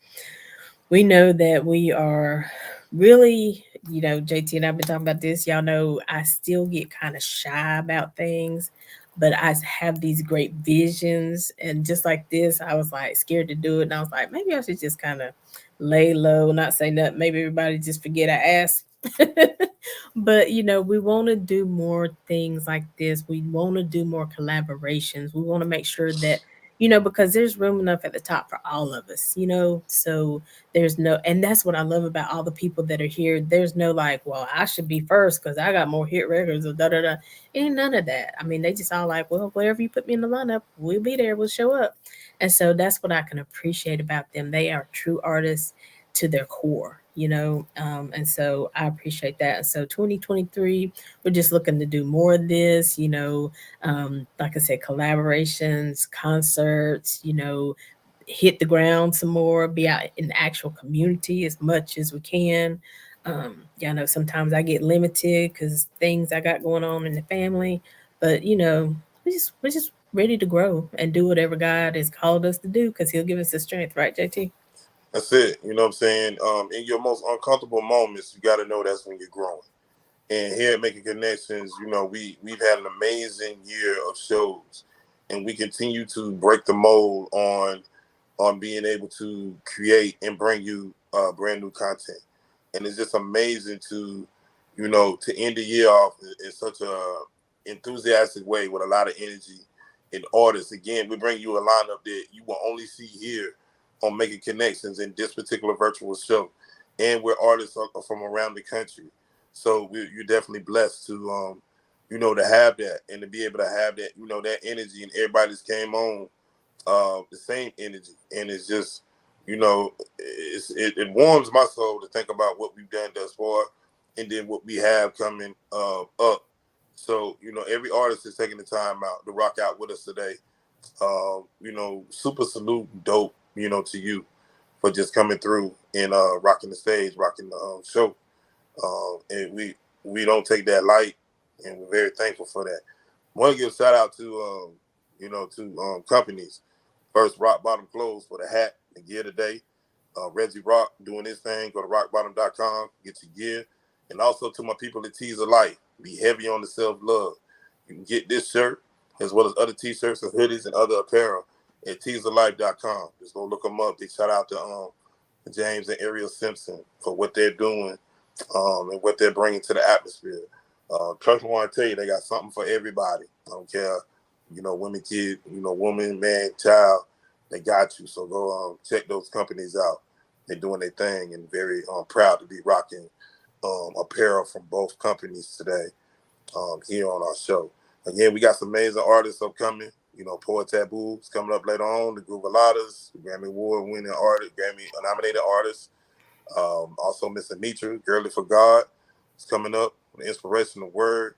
We know that we are really, JT and I've been talking about this. Y'all know I still get kind of shy about things, but I have these great visions. And just like this, I was like scared to do it. And I was like, maybe I should just kind of lay low, not say nothing. Maybe everybody just forget I asked. But we want to do more things like this. We want to do more collaborations. We want to make sure that because there's room enough at the top for all of us, so there's no, and that's what I love about all the people that are here. There's no like, well, I should be first because I got more hit records or da da da. Ain't none of that. I mean, they just all like, well, wherever you put me in the lineup, we'll be there, we'll show up. And so that's what I can appreciate about them. They are true artists to their core, and so I appreciate that. So 2023, we're just looking to do more of this, like I said, collaborations, concerts, hit the ground some more, be out in the actual community as much as we can. Yeah, I know sometimes I get limited because things I got going on in the family, but we're just ready to grow and do whatever God has called us to do because He'll give us the strength, right, JT? That's it. You know what I'm saying? In your most uncomfortable moments, you got to know that's when you're growing. And here at Making Connections, we've had an amazing year of shows, and we continue to break the mold on being able to create and bring you brand new content. And it's just amazing to end the year off in such a enthusiastic way with a lot of energy and artists. Again, we bring you a lineup that you will only see here on Making Connections in this particular virtual show. And we're artists from around the country. So you're definitely blessed to, to have that and to be able to have that, that energy, and everybody's came on the same energy. And it's just, it warms my soul to think about what we've done thus far and then what we have coming up. So, every artist is taking the time out to rock out with us today. Super salute, dope, to you for just coming through and rocking the stage, rocking the show. And we don't take that light, and we're very thankful for that. I want to give a shout out to, companies. First, Rock Bottom Clothes for the hat and gear today. Reggie Rock doing his thing. Go to rockbottom.com, get your gear. And also to my people at Teaser Life, be heavy on the self-love. You can get this shirt as well as other t-shirts and hoodies and other apparel at teaserlife.com. Just go look them up. Big shout out to James and Ariel Simpson for what they're doing and what they're bringing to the atmosphere. Trust me, I want to tell you, they got something for everybody. I don't care, women, kid, woman, man, child, they got you. So go check those companies out. They're doing their thing, and very proud to be rocking apparel from both companies today here on our show. Again, we got some amazing artists upcoming. Poet Taboo is coming up later on. The Groovaladas, Grammy Award-winning artist, Grammy-nominated artist. Also, Miss Anitra, Girly for God, is coming up. The inspirational word.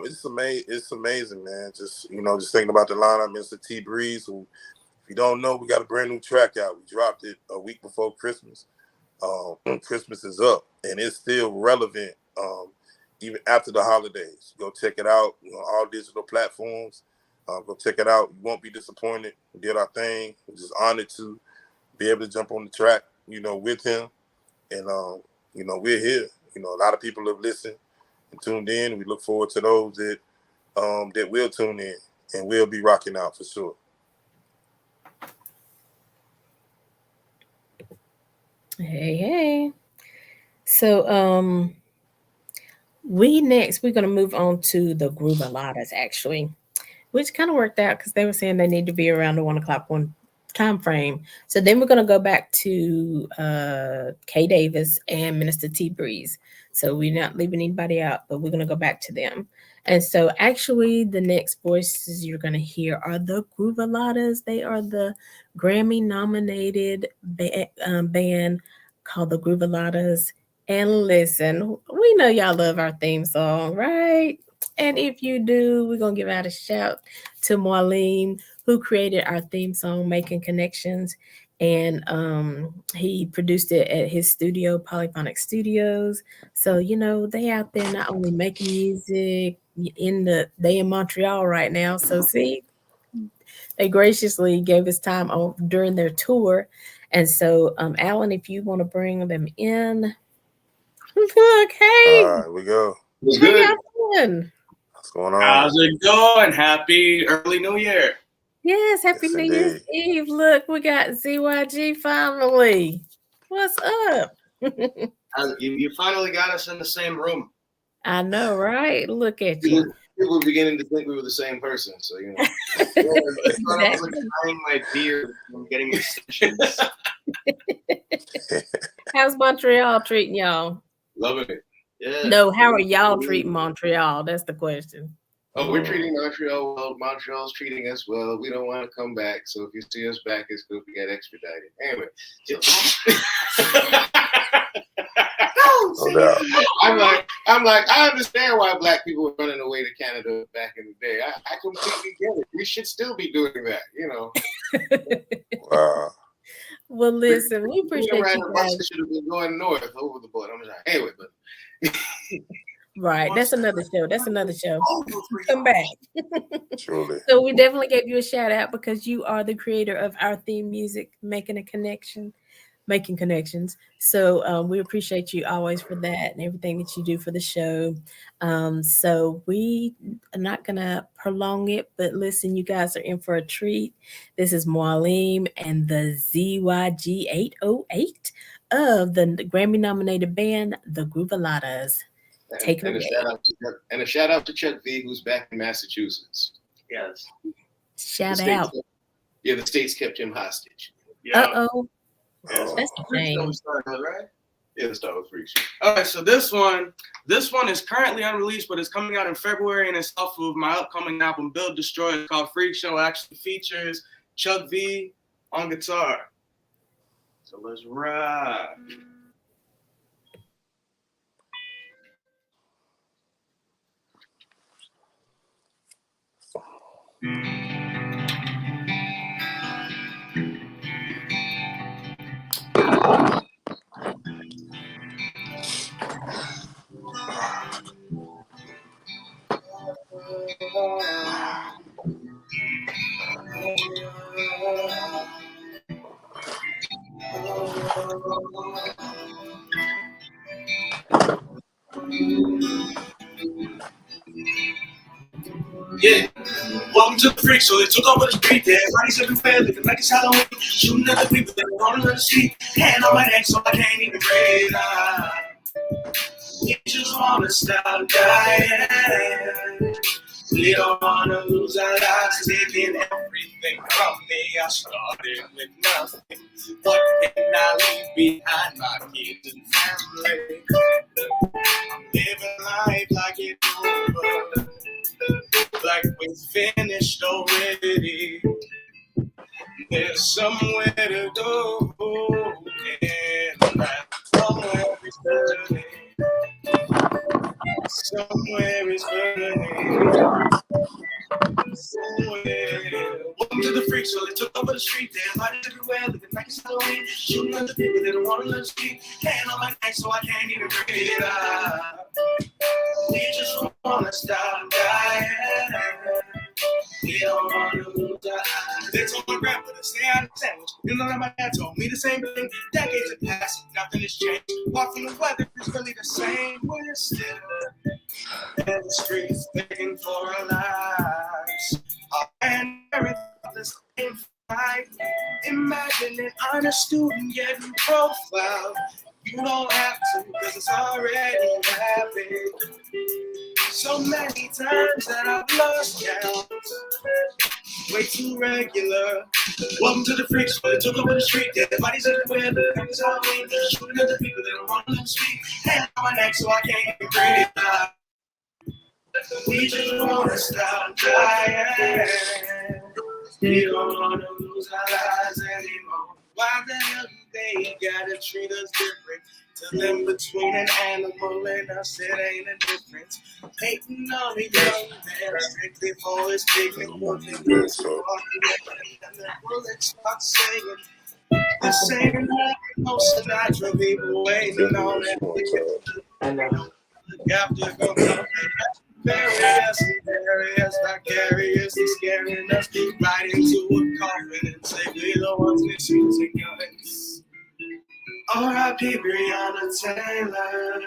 It's amazing. It's amazing, man. Just just thinking about the lineup, Mr. T Breeze, who, if you don't know, we got a brand new track out. We dropped it a week before Christmas. Christmas is up, and it's still relevant even after the holidays. Go check it out on all digital platforms. Go check it out. You won't be disappointed. We did our thing. We're just honored to be able to jump on the track, with him. And, we're here. A lot of people have listened and tuned in. We look forward to those that will tune in, and we'll be rocking out for sure. Hey. So we're going to move on to the Groovaladas, actually, which kind of worked out because they were saying they need to be around the 1 o'clock time frame. So then we're going to go back to Kay Davis and Minister T Breeze. So we're not leaving anybody out, but we're going to go back to them. And so actually the next voices you're going to hear are the Groovaladas. They are the Grammy nominated band called the Groovaladas. And listen, we know y'all love our theme song, right? And if you do, we're going to give out a shout to Marlene, who created our theme song, Making Connections. And he produced it at his studio, Polyphonic Studios. So, they out there not only making music they in Montreal right now. So see, they graciously gave us time during their tour. And so, Alan, if you want to bring them in. Look, hey. All right, we go. What's good? What's going on? How's it going? Happy early New Year. Yes, happy New Year's Eve. Look, we got ZYG family. What's up? You finally got us in the same room. I know, right? Look at you. People were beginning to think we were the same person. So, I was tying my beard and getting extensions. How's Montreal treating y'all? Loving it. Yeah. No, how are y'all treating Montreal? That's the question. Oh, we're treating Montreal well. Montreal's treating us well. We don't want to come back. So if you see us back, it's good we get extradited. Anyway. I'm like, I understand why black people were running away to Canada back in the day. I completely get it. We should still be doing that, Wow. Well, listen, we appreciate you guys. Should have been going north over the border. I'm like, anyway, but right, that's another show. Come back. Truly. So we definitely gave you a shout out because you are the creator of our theme music, Making Connections. So we appreciate you always for that and everything that you do for the show. So we are not going to prolong it, but listen, you guys are in for a treat. This is Marlene and the ZYG 808 of the Grammy-nominated band, the Groovaladas. Take it away. A shout out to Chuck V, who's back in Massachusetts. Yes. Shout the out. the states kept him hostage. Uh-oh. Yeah. That's a shame. Right? Yeah, the Star Wars Freak Show. All right, so this one is currently unreleased, but it's coming out in February, and it's off of my upcoming album, Build Destroy. It's called Freak Show. It actually features Chuck V on guitar. So let's ride. Yeah, welcome to the freak show. They took over the street there. Bodies everywhere, looking like it's Halloween. Shooting at the people that are on the street. Hand on my neck so I can't even breathe. We just wanna stop dying. We don't wanna lose our lives, taking everything from me. I started with nothing. What can I leave behind? My kids and family. I'm living life like it's over. Like we're finished already. There's somewhere to go, and somewhere is burning. Somewhere is burning. Somewhere. Welcome to the freak show. They took over the street. There, bodies everywhere, looking like it's Halloween. Shooting at the people that don't want to let speak. Hand on my neck so I can't even breathe. We just wanna stop dying. We don't wanna lose our eyes. They told my grandpa to stay out of sandwich. You know that my dad told me the same thing. Decades have passed, nothing has changed. Walk from the weather is really the same. We're still in the streets begging for our lives. And everything the same fight. Imagine an honest student getting profiled. You don't have to, cause it's already happened. So many times that I've lost count. Way too regular. Welcome to the freak show. They took over the street. Dead bodies everywhere. The thing is Halloween. Shooting at the people that don't want to speak. Hand on my neck so I can't even breathe. We just wanna stop dying. We don't wanna lose our lives anymore. Why the hell do they gotta treat us different? To them, between an animal and us, it ain't a difference. Hating on the young man, strictly for his pigment. And the bullets start singing. The same like most of natural people waiting on that. I know. Look after them. Various, vicariously scaring us. Right into a coffin and say we're the ones misusing guns. R.I.P. Breonna Taylor.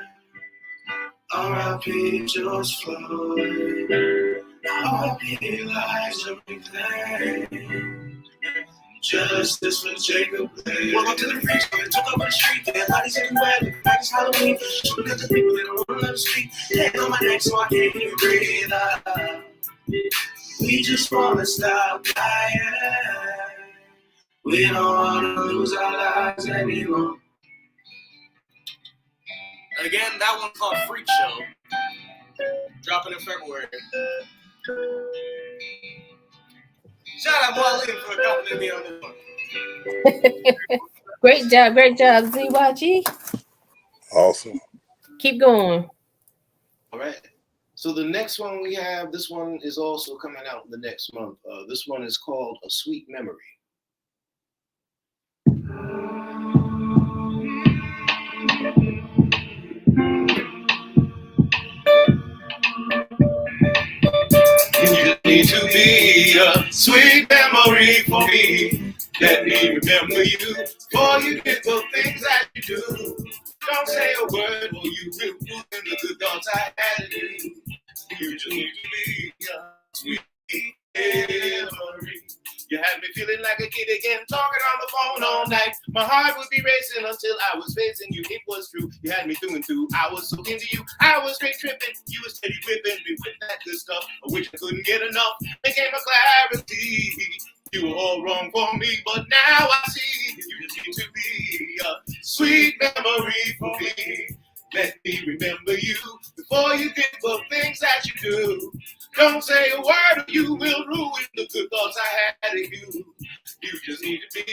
R.I.P. George Floyd. R.I.P. Elijah McClain. Justice for Jacob Blake. Welcome to the freak show. They took over the street. Dead bodies everywhere. Looking like it's Halloween. Shooting at the people that don't want to let speak. Hand on my neck so I can't even breathe. We just wanna stop dying. We don't wanna lose our lives anymore. Again, that one's called Freak Show. Dropping in February. Shout out Marlene for accompanying me on this one. Great job, ZYG. Awesome. Keep going. All right. So the next one we have, this one is also coming out in the next month. This one is called A Sweet Memory. You need to be a sweet memory for me. Let me remember you for you did the things that you do. Don't say a word or you will ruin the good thoughts I had in you. You just need to be a sweet memory. You had me feeling like a kid again, talking on the phone all night. My heart would be racing until I was facing you. It was true. You had me through and through. I was so into you. I was straight tripping. You were steady whipping me with that good stuff, of which I couldn't get enough. Became a clarity. You were all wrong for me, but now I see you seem to be a sweet memory for me. Let me remember you before you did the things that you do. Don't say a word or you will ruin the good thoughts I had of you. You just need to be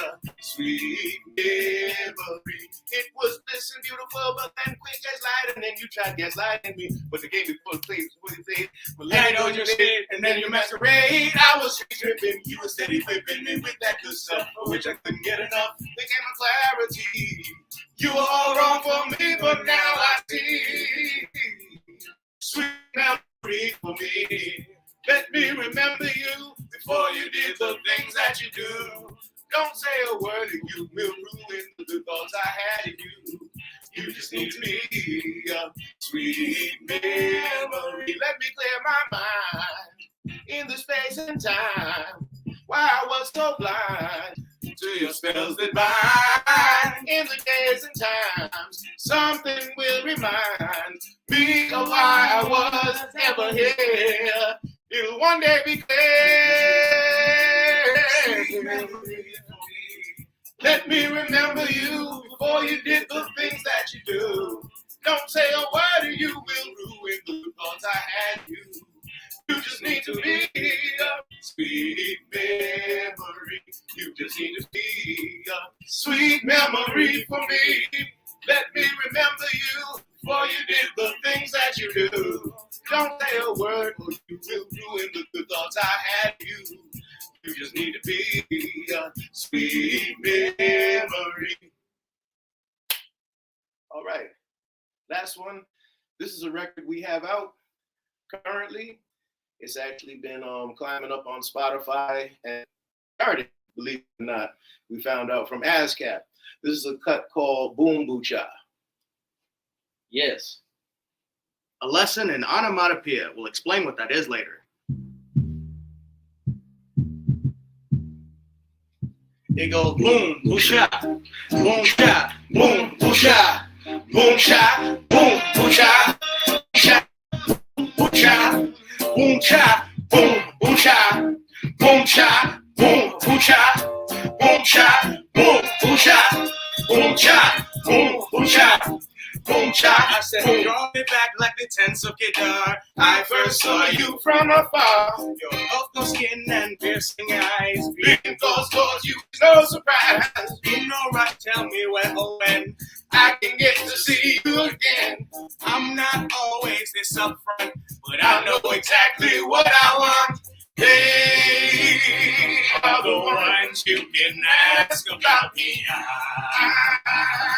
a sweet memory. It was bliss and beautiful, but then quick as light, and then you tried gaslighting me. But the game before the play was what it said. Well, let me know your shit, and then you masquerade. I was tripping, you were steady flipping me with that good stuff, for which I couldn't get enough. Became a clarity. You were all wrong for me, but now I see. Sweet memory for me. Let me remember you before you did the things that you do. Don't say a word and you will ruin the good thoughts I had of you. You just need to be a sweet memory. Let me clear my mind in the space and time. Why I was so blind to your spells that bind. In the days and times, something will remind me of why I was ever here. It'll one day be clear. Let me remember you before you did the things that you do. Don't say a word or you will ruin the thoughts I had you. You just need to be a sweet memory. You just need to be a sweet memory for me. Let me remember you before you did the things that you do. Don't say a word or you will ruin the good thoughts I had you. You just need to be a sweet memory. All right, last one. This is a record we have out currently. It's actually been climbing up on Spotify and started, believe it or not. We found out from ASCAP. This is a cut called Boom Boo Cha. Yes. A lesson in onomatopoeia. We'll explain what that is later. It goes boom, boo sha, boom sha, boom, boo sha, boom sha, boom, boo sha, sha, boo sha, boom cha, boom, boo sha, boom cha, boom, boo sha, boom cha, boom, boo sha, boom cha, boom, boo sha. Boom cha, I said, draw me back like the tents of Kedar. I first saw you from afar. Your no skin and piercing eyes. Being close towards you is no surprise. You know right, tell me when I can get to see you again. I'm not always this upfront, but I know exactly what I want. They are the ones you can ask about me. I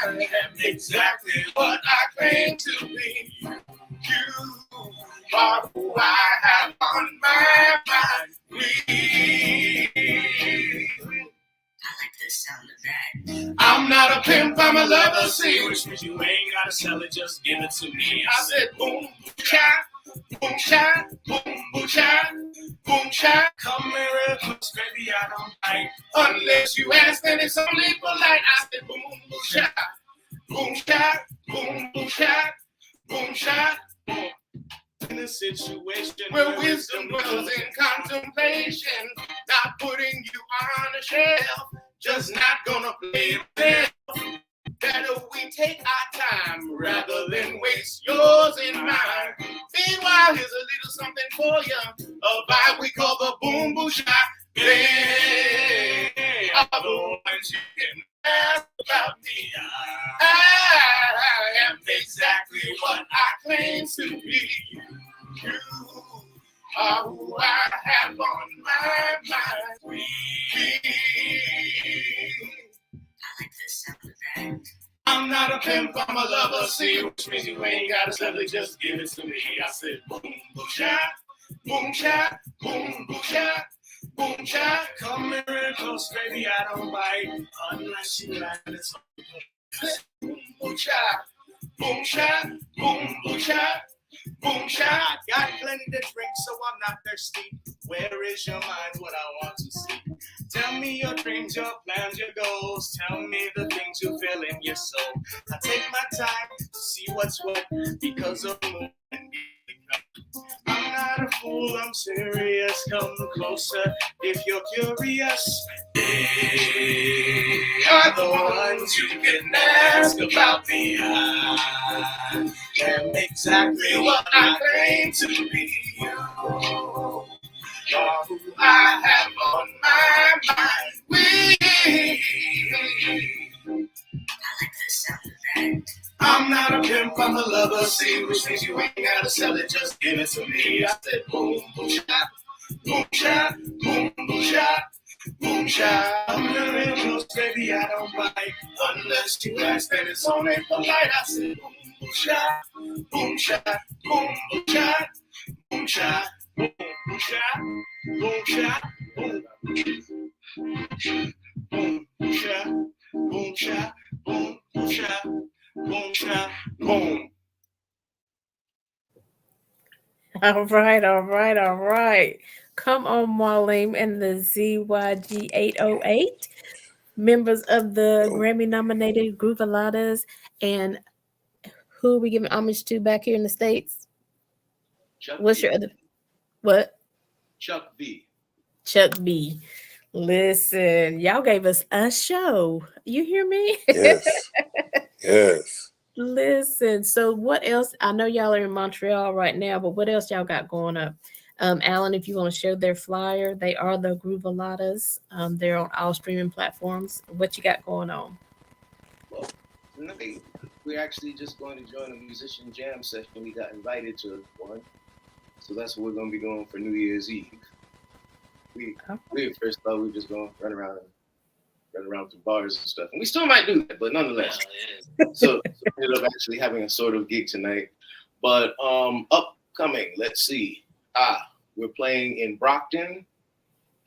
am exactly what I claim to be. You are who I have on my mind. I like the sound of that. I'm not a pimp, I'm a lover, see. Which means you ain't gotta sell it, just give it to me. I said boom, cha, boom, cha, boom, boom, cha. Boom cha, come here real close, baby, I don't bite. Unless you ask, then it's only polite. I said boom, boom cha, boom cha, boom, boom cha, boom cha, boom. In a situation where wisdom dwells in contemplation, not putting you on a shelf, just not gonna play it well. Better we take our time rather than waste yours and mine. Meanwhile, here's a little something for you. A vibe we call the boom boo shot. They are the ones you can ask about me. I am exactly what I claim to be. You are who I have on my mind. I like this sound of that. I'm not a pimp, I'm a lover, see, which means you ain't gotta sell it, just give it to me. I said boom, boom, shot, boom, shot, boom, boom, shot, boom, shot. Come here real close, baby, I don't bite, unless you like it. Boom, boom, shot, boom, shot, boom, boom, shot. Boom shot, got plenty to drink, so I'm not thirsty. Where is your mind? What I want to see. Tell me your dreams, your plans, your goals. Tell me the things you feel in your soul. I take my time to see what's what because of the moon and I'm not a fool, I'm serious. Come closer if you're curious. They are the ones you can ask about me. I am exactly what I claim to be. You're who I have on my mind. I'm not a pimp, I'm a lover. See, which means you ain't gotta sell it, just give it to me. I said boom, boom, shot, boom, shot, boom, boom, shot, boom, shot. I'm the real close, baby, I don't bite. Unless you ask, then it's only polite. I said boom, boom, shot, boom, shot, boom, boom, shot, boom, shot, boom, boom, shot, boom, shot, boom, boom, boom, shot, boom, shot, boom, boom, shot. Boom, shot, boom. All right, all right, all right. Come on, Marlene and the ZYG 808, members of the Grammy nominated Groovaladas. And who are we giving homage to back here in the States? What's your other? What? Chuck B. Chuck B. Listen, y'all gave us a show. You hear me? Yes. Yes. Listen, so what else? I know y'all are in Montreal right now, but what else y'all got going up? Alan, if you want to show their flyer, they are the Groovaladas. They're on all streaming platforms. What you got going on? Well, tonight we're actually just going to join a musician jam session. We got invited to one, so that's what we're going to be doing for New Year's Eve. We at first thought we were just going to run around to bars and stuff, and we still might do that, but nonetheless. So we ended up actually having a sort of gig tonight. But upcoming, let's see. We're playing in Brockton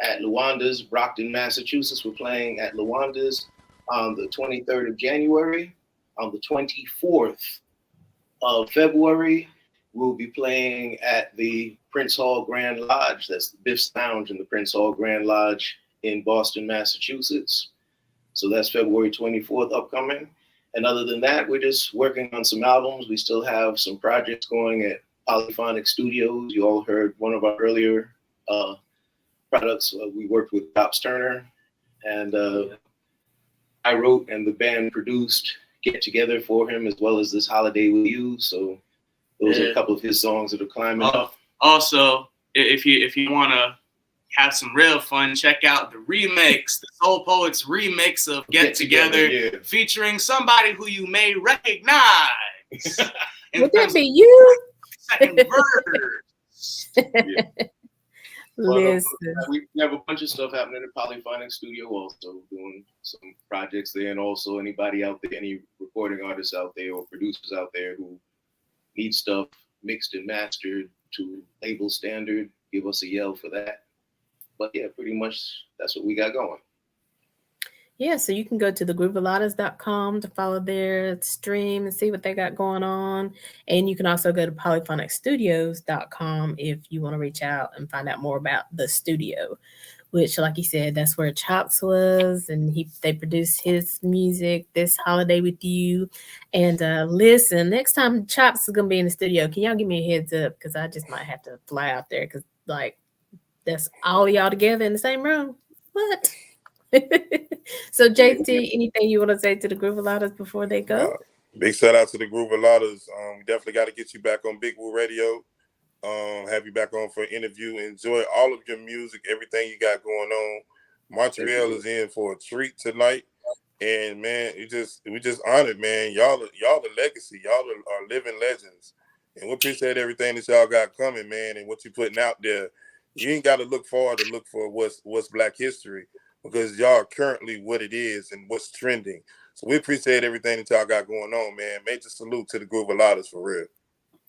at Luanda's, Brockton, Massachusetts. We're playing at Luanda's on the 23rd of January. On the 24th of February, we'll be playing at the Prince Hall Grand Lodge. That's the Biff's Lounge in the Prince Hall Grand Lodge in Boston, Massachusetts. So that's February 24th upcoming. And other than that, we're just working on some albums. We still have some projects going at Polyphonic Studios. You all heard one of our earlier products. We worked with Pops Turner, and I wrote and the band produced Get Together for him, as well as This Holiday With You. So those are a couple of his songs that are climbing up. Also, if you want to have some real fun, check out the remix, the Soul Poets remix of Get Together, featuring somebody who you may recognize. Would that be you? Second verse. Listen. We have a bunch of stuff happening at Polyphonic Studio, also doing some projects there, and also anybody out there, any recording artists out there or producers out there who need stuff mixed and mastered to label standard, give us a yell for that. But yeah, pretty much that's what we got going. Yeah, so you can go to thegroovaladas.com to follow their stream and see what they got going on. And you can also go to polyphonicstudios.com if you want to reach out and find out more about the studio, which, like he said, that's where Chops was, and they produced his music, This Holiday With You. And listen, next time Chops is going to be in the studio, can y'all give me a heads up? Because I just might have to fly out there because, like, that's all y'all together in the same room. What? So, JT, anything you want to say to the Groovaladas before they go? Big shout out to the Groovaladas. We definitely got to get you back on Big Woo Radio. Have you back on for an interview. Enjoy all of your music, everything you got going on. Montreal is in for a treat tonight. And man, we just honored, man. Y'all the legacy. Y'all are living legends. And we appreciate everything that y'all got coming, man, and what you putting out there. You ain't got to look forward to look for what's Black history, because y'all are currently what it is and what's trending. So we appreciate everything that y'all got going on, man. Major salute to the Groovaladas for real.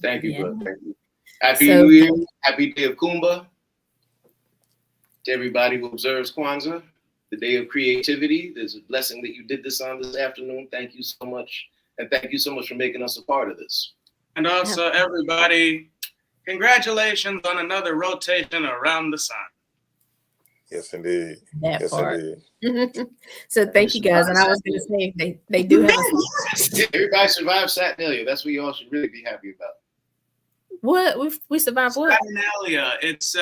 Thank you, brother. Thank you. Happy New Year. Happy Day of Kumba. To everybody who observes Kwanzaa, the day of creativity. There's a blessing that you did this on this afternoon. Thank you so much. And thank you so much for making us a part of this. And also, everybody, congratulations on another rotation around the sun. Yes, indeed. That Yes, part. indeed. So thank you guys. And I was going to say they do have a song. Everybody survived Saturnalia. That's what you all should really be happy about. What we survived what? Saturnalia. It's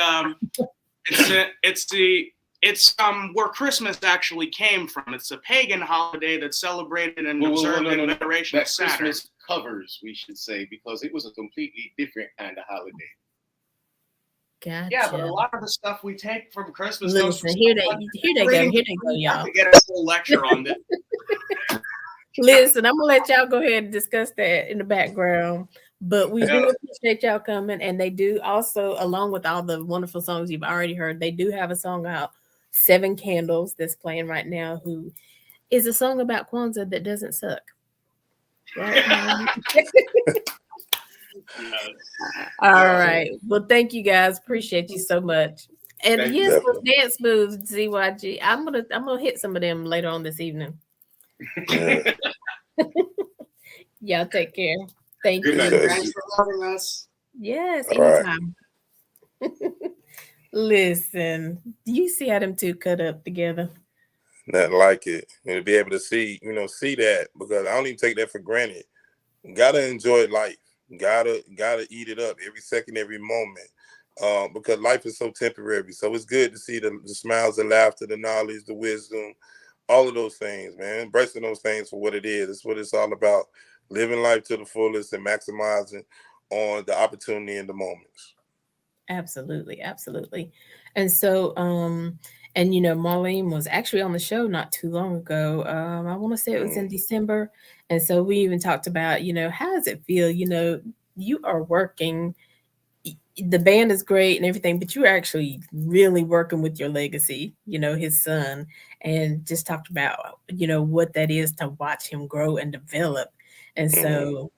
where Christmas actually came from. It's a pagan holiday that's celebrated and observed in veneration of Saturn. Christmas covers, we should say, because it was a completely different kind of holiday. Gotcha. Yeah, but a lot of the stuff we take from Christmas. Listen, here they go, y'all. To get a whole lecture on this. Listen, I'm gonna let y'all go ahead and discuss that in the background. But we do appreciate y'all coming, and they do also, along with all the wonderful songs you've already heard, they do have a song out, 7 Candles, that's playing right now, who is a song about Kwanzaa that doesn't suck. Right? All right. Well, thank you guys. Appreciate you so much. And yes, for dance moves, ZYG. I'm gonna hit some of them later on this evening. Yeah. Y'all take care. Thank you. Thanks for having us. Yes, all anytime. Right. Listen, do you see how them two cut up together? Nothing like it. And to be able to see that, because I don't even take that for granted. Gotta enjoy life. Gotta eat it up every second, every moment. Because life is so temporary. So it's good to see the smiles, the laughter, the knowledge, the wisdom, all of those things, man. Embracing those things for what it is. It's what it's all about. Living life to the fullest and maximizing on the opportunity and the moments. Absolutely, absolutely. And so, and Marlene was actually on the show not too long ago. I want to say it was in December. And so we even talked about, how does it feel? You are working, the band is great and everything, but you're actually really working with your legacy, his son, and just talked about, what that is to watch him grow and develop. And so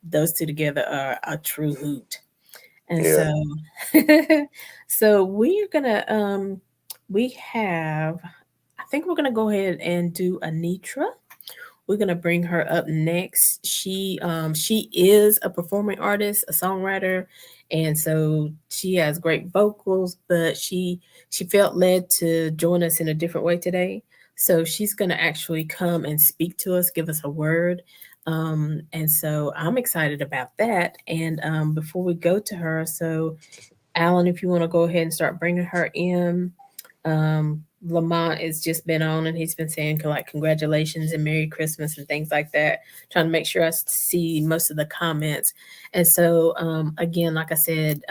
those two together are a true hoot. And so we're gonna I think we're gonna go ahead and do Anitra. We're gonna bring her up next. She is a performing artist, a songwriter, and so she has great vocals, but she felt led to join us in a different way today. So she's gonna actually come and speak to us, give us a word. And so I'm excited about that. And before we go to her, so Alan, if you want to go ahead and start bringing her in. Lamont has just been on and he's been saying like congratulations and Merry Christmas and things like that, trying to make sure I see most of the comments. And so again, like I said,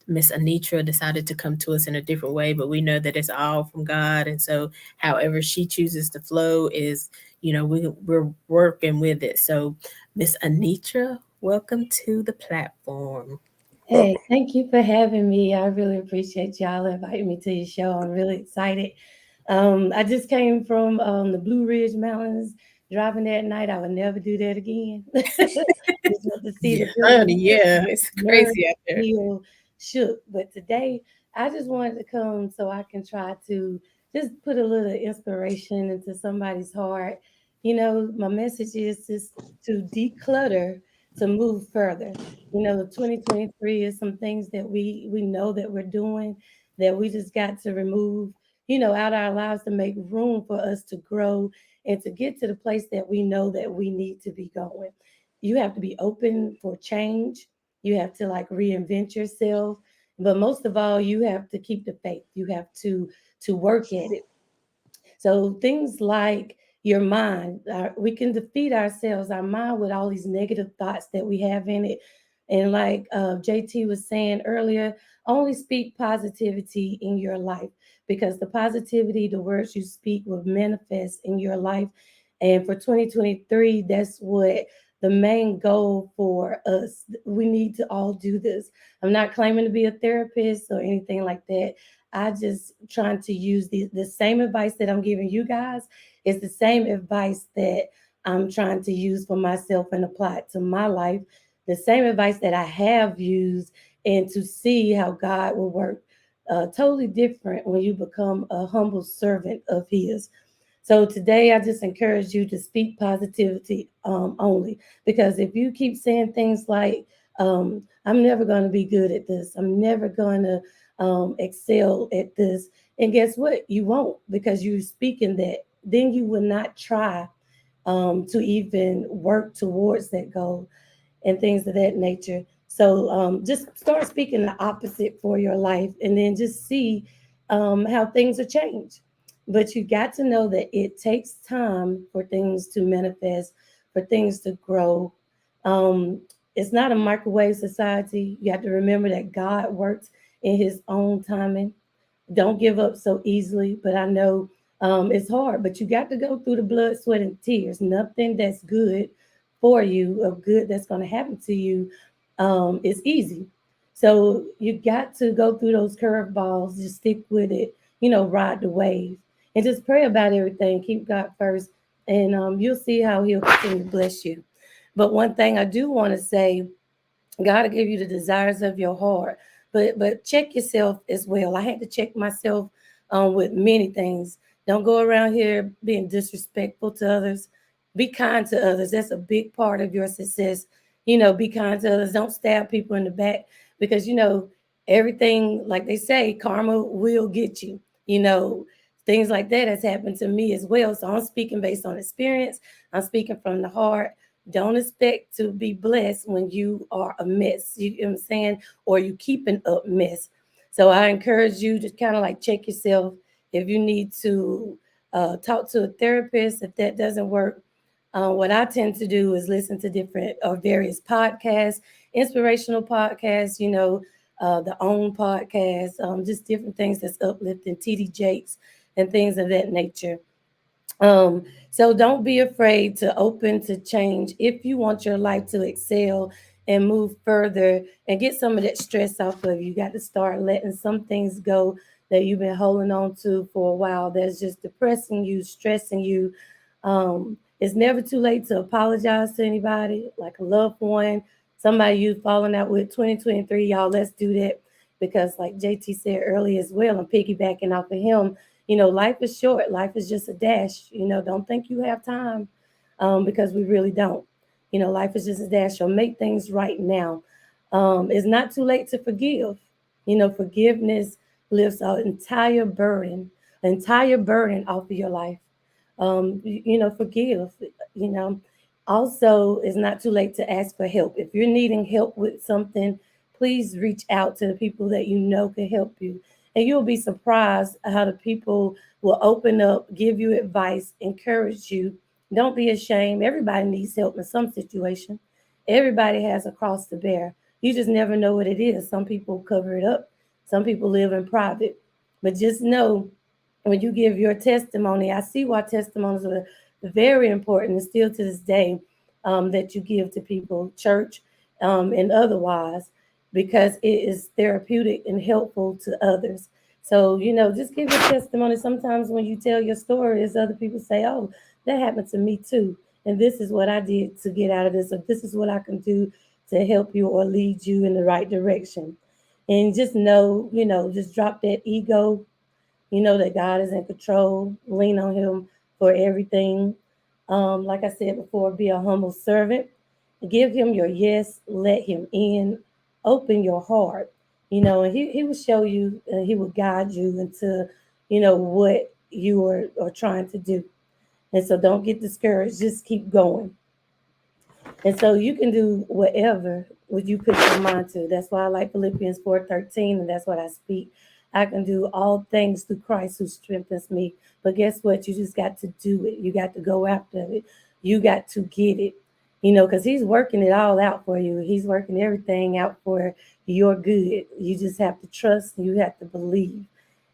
Miss Anitra decided to come to us in a different way, but we know that it's all from God. And so however she chooses to flow is, we're working with it. So Miss Anitra, welcome to the platform. Hey, thank you for having me. I really appreciate y'all inviting me to your show. I'm really excited. I just came from the Blue Ridge Mountains, driving that night. I would never do that again. Just want to see it's crazy out there. Feel shook. But today, I just wanted to come so I can try to just put a little inspiration into somebody's heart. My message is just to declutter, to move further. 2023 is some things that we know that we're doing that we just got to remove, out of our lives to make room for us to grow and to get to the place that we know that we need to be going. You have to be open for change. You have to reinvent yourself. But most of all, you have to keep the faith. You have to work at it. So things like your mind, we can defeat ourselves, our mind, with all these negative thoughts that we have in it. And like JT was saying earlier, only speak positivity in your life, because the positivity, the words you speak will manifest in your life. And for 2023, that's what the main goal for us. We need to all do this. I'm not claiming to be a therapist or anything like that. I just trying to use the same advice that I'm giving you guys is the same advice that I'm trying to use for myself and apply it to my life. The same advice that I have used, and to see how God will work totally different when you become a humble servant of His. So today, I just encourage you to speak positivity only, because if you keep saying things like, I'm never going to be good at this, I'm never going to excel at this, And guess what? You won't, because you're speaking that. Then you will not try to even work towards that goal and things of that nature. So just start speaking the opposite for your life, and then just see how things are changed. But you got to know that it takes time for things to manifest, for things to grow. Um, it's not a microwave society. You have to remember that God works in His own timing. Don't give up so easily. But I know it's hard, but you got to go through the blood, sweat, and tears. Nothing that's good for you, of good that's going to happen to you, is easy. So you got to go through those curveballs, just stick with it, ride the wave, and just pray about everything. Keep God first, and you'll see how He'll continue to bless you. But one thing I do want to say, God will give you the desires of your heart. But check yourself as well. I had to check myself with many things. Don't go around here being disrespectful to others. Be kind to others. That's a big part of your success. Be kind to others. Don't stab people in the back, because everything, like they say, karma will get you. Things like that has happened to me as well. So I'm speaking based on experience. I'm speaking from the heart. Don't expect to be blessed when you are a mess. You know what I'm saying? Or you keeping up mess. So I encourage you to kind of like check yourself. If you need to talk to a therapist, if that doesn't work, what I tend to do is listen to different or various podcasts, inspirational podcasts, the OWN podcast, just different things that's uplifting, TD Jakes, and things of that nature. So don't be afraid to open to change if you want your life to excel and move further and get some of that stress off of you. You got to start letting some things go that you've been holding on to for a while that's just depressing you, stressing you. It's never too late to apologize to anybody, like a loved one, somebody you've fallen out with. 2023, y'all, let's do that, because like JT said earlier as well, I'm piggybacking off of him. Life is short. Life is just a dash. Don't think you have time, because we really don't. Life is just a dash. So make things right now. It's not too late to forgive. Forgiveness lifts entire burden off of your life. Forgive. You know, Also, it's not too late to ask for help. If you're needing help with something, please reach out to the people that you know can help you. And you'll be surprised how the people will open up, give you advice, encourage you. Don't be ashamed. Everybody needs help in some situation. Everybody has a cross to bear. You just never know what it is. Some people cover it up. Some people live in private. But just know, when you give your testimony, I see why testimonies are very important, and still to this day, that you give to people, church, and otherwise, because it is therapeutic and helpful to others. So, just give your testimony. Sometimes when you tell your story, as other people say, oh, that happened to me too. And this is what I did to get out of this, or this is what I can do to help you or lead you in the right direction. And just know, just drop that ego. That God is in control. Lean on Him for everything. Like I said before, be a humble servant. Give Him your yes. Let Him in. Open your heart. And He will show you, and He will guide you into, what you are trying to do. And so don't get discouraged. Just keep going. And so you can do whatever what you put your mind to. That's why I like Philippians 4:13, and that's what I speak. I can do all things through Christ who strengthens me. But guess what? You just got to do it. You got to go after it. You got to get it. Because He's working it all out for you. He's working everything out for your good. You just have to trust. You have to believe.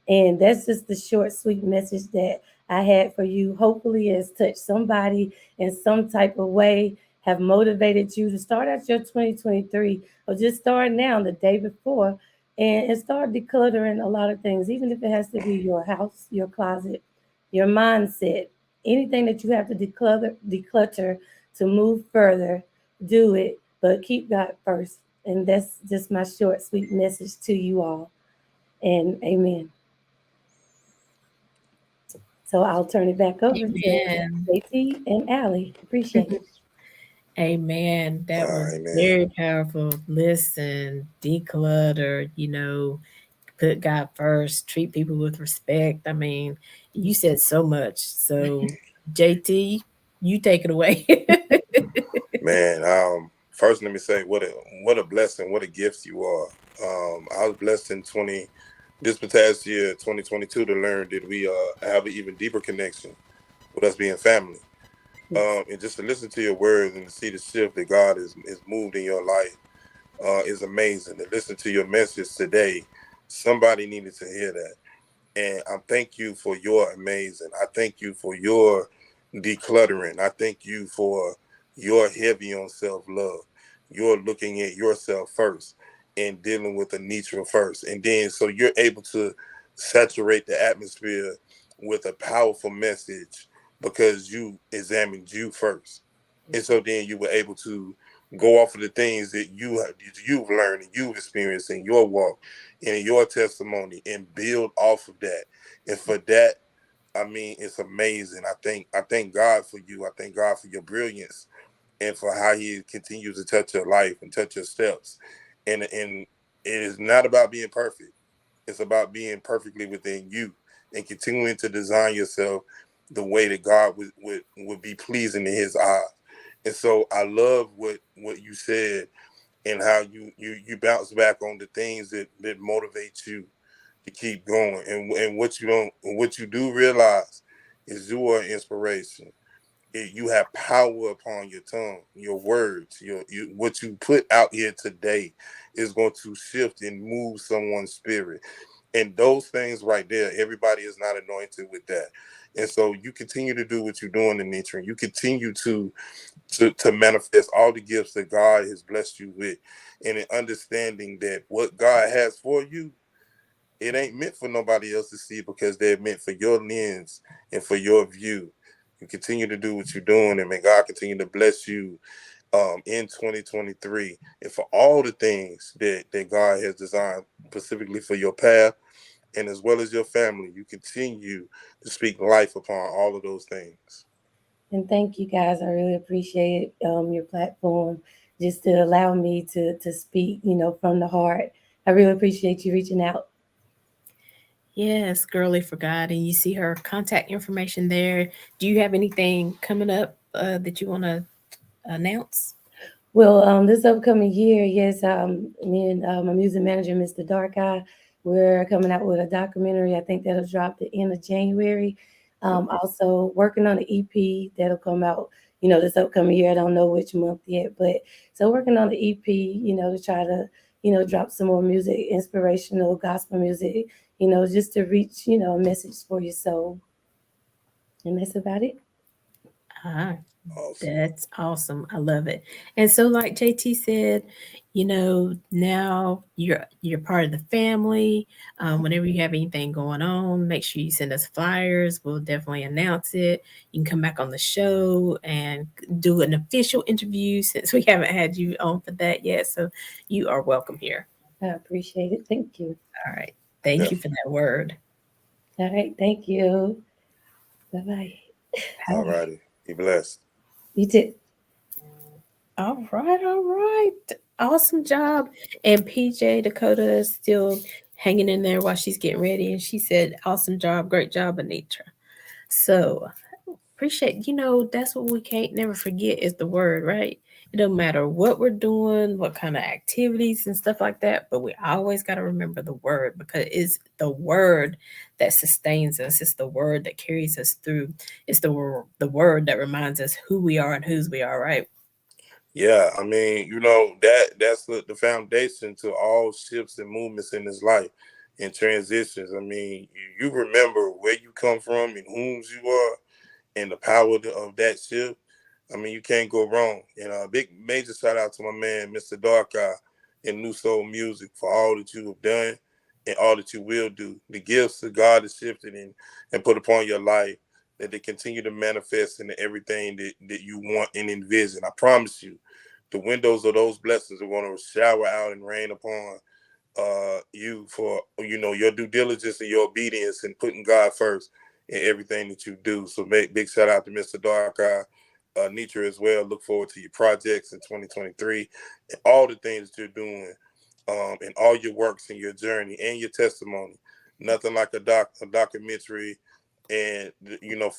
And that's just the short, sweet message that I had for you. Hopefully, it's touched somebody in some type of way, have motivated you to start out your 2023, or just start now, the day before, and start decluttering a lot of things, even if it has to be your house, your closet, your mindset, anything that you have to declutter to move further, do it, but keep God first. And that's just my short, sweet message to you all. And amen. So I'll turn it back over to Amen. JT and Aly. Appreciate it. Amen. That All was right, man. very powerful. Listen, declutter, put God first, treat people with respect. I mean, you said so much. So, JT, you take it away. Man, first let me say what a blessing, what a gift you are. I was blessed in this past year, 2022, to learn that we have an even deeper connection with us being family. And just to listen to your words and to see the shift that God is moved in your life is amazing. To listen to your message today, somebody needed to hear that. And I thank you for your amazing. I thank you for your decluttering. I thank you for your heavy on self-love. You're looking at yourself first and dealing with the nature first. And then so you're able to saturate the atmosphere with a powerful message because you examined you first. And so then you were able to go off of the things that you've learned and you've experienced in your walk and in your testimony and build off of that. And for that, I mean, it's amazing. I thank God for you. I thank God for your brilliance and for how He continues to touch your life and touch your steps. And it is not about being perfect. It's about being perfectly within you and continuing to design yourself the way that God would be pleasing in His eyes. And so I love what you said and how you bounce back on the things that motivate you to keep going. And what you do realize is you are inspiration. You have power upon your tongue, your words, what you put out here today is going to shift and move someone's spirit. And those things right there, everybody is not anointed with that. And so you continue to do what you're doing in nature, and you continue to manifest all the gifts that God has blessed you with, and in understanding that what God has for you, it ain't meant for nobody else to see because they're meant for your lens and for your view. You continue to do what you're doing, and may God continue to bless you in 2023 and for all the things that God has designed specifically for your path and as well as your family. You continue to speak life upon all of those things. And thank you guys. I really appreciate your platform just to allow me to speak, from the heart. I really appreciate you reaching out. Yes, Girly Forgot. And you see her contact information there. Do you have anything coming up that you want to announce? Well, this upcoming year, yes, me and my music manager, Mr. Dark Eye, we're coming out with a documentary. I think that'll drop the end of January. Also working on an EP that'll come out, this upcoming year. I don't know which month yet, but so working on the EP, to try to, drop some more music, inspirational gospel music, just to reach, a message for your soul. And that's about it. Ah, Awesome. that's awesome. I love it. And so, like JT said, now you're part of the family. Whenever you have anything going on, make sure you send us flyers. We'll definitely announce it. You can come back on the show and do an official interview since we haven't had you on for that yet. So you are welcome here. I appreciate it. Thank you. All right. Thank you for that word. All right. Thank you. Bye bye. All righty. Be blessed. You too. All right, all right. Awesome job. And PJ Dakota is still hanging in there while she's getting ready. And she said, awesome job, great job, Anitra. So appreciate, that's what we can't never forget is the word, right? It don't matter what we're doing, what kind of activities and stuff like that, but we always got to remember the word because it's the word that sustains us. It's the word that carries us through. It's the word that reminds us who we are and whose we are, right? Yeah, I mean, that's the foundation to all shifts and movements in this life and transitions. I mean, you remember where you come from and whom's you are and the power of that shift. I mean, you can't go wrong. And a big major shout out to my man, Mr. Dark Eye and New Soul Music for all that you have done and all that you will do. The gifts that God has shifted and put upon your life, that they continue to manifest into everything that you want and envision. I promise you, the windows of those blessings are going to shower out and rain upon you for your due diligence and your obedience and putting God first in everything that you do. So big shout out to Mr. Dark Eye, Nitra as well. Look forward to your projects in 2023 and all the things that you're doing in all your works and your journey and your testimony. Nothing like a documentary, and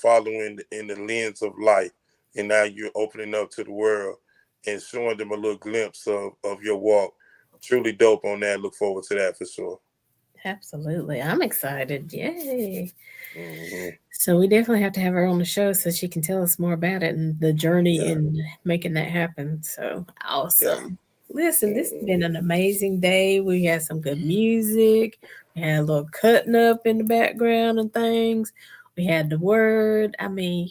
following in the lens of life. And now you're opening up to the world and showing them a little glimpse of your walk. Truly dope on that. Look forward to that for sure. Absolutely. I'm excited. Yay. Mm-hmm. So we definitely have to have her on the show so she can tell us more about it and the journey Yeah. in making that happen. So Yeah. awesome. Listen, this has Mm-hmm. been an amazing day. We had some good music. We had a little cutting up in the background and things. We had the word. I mean,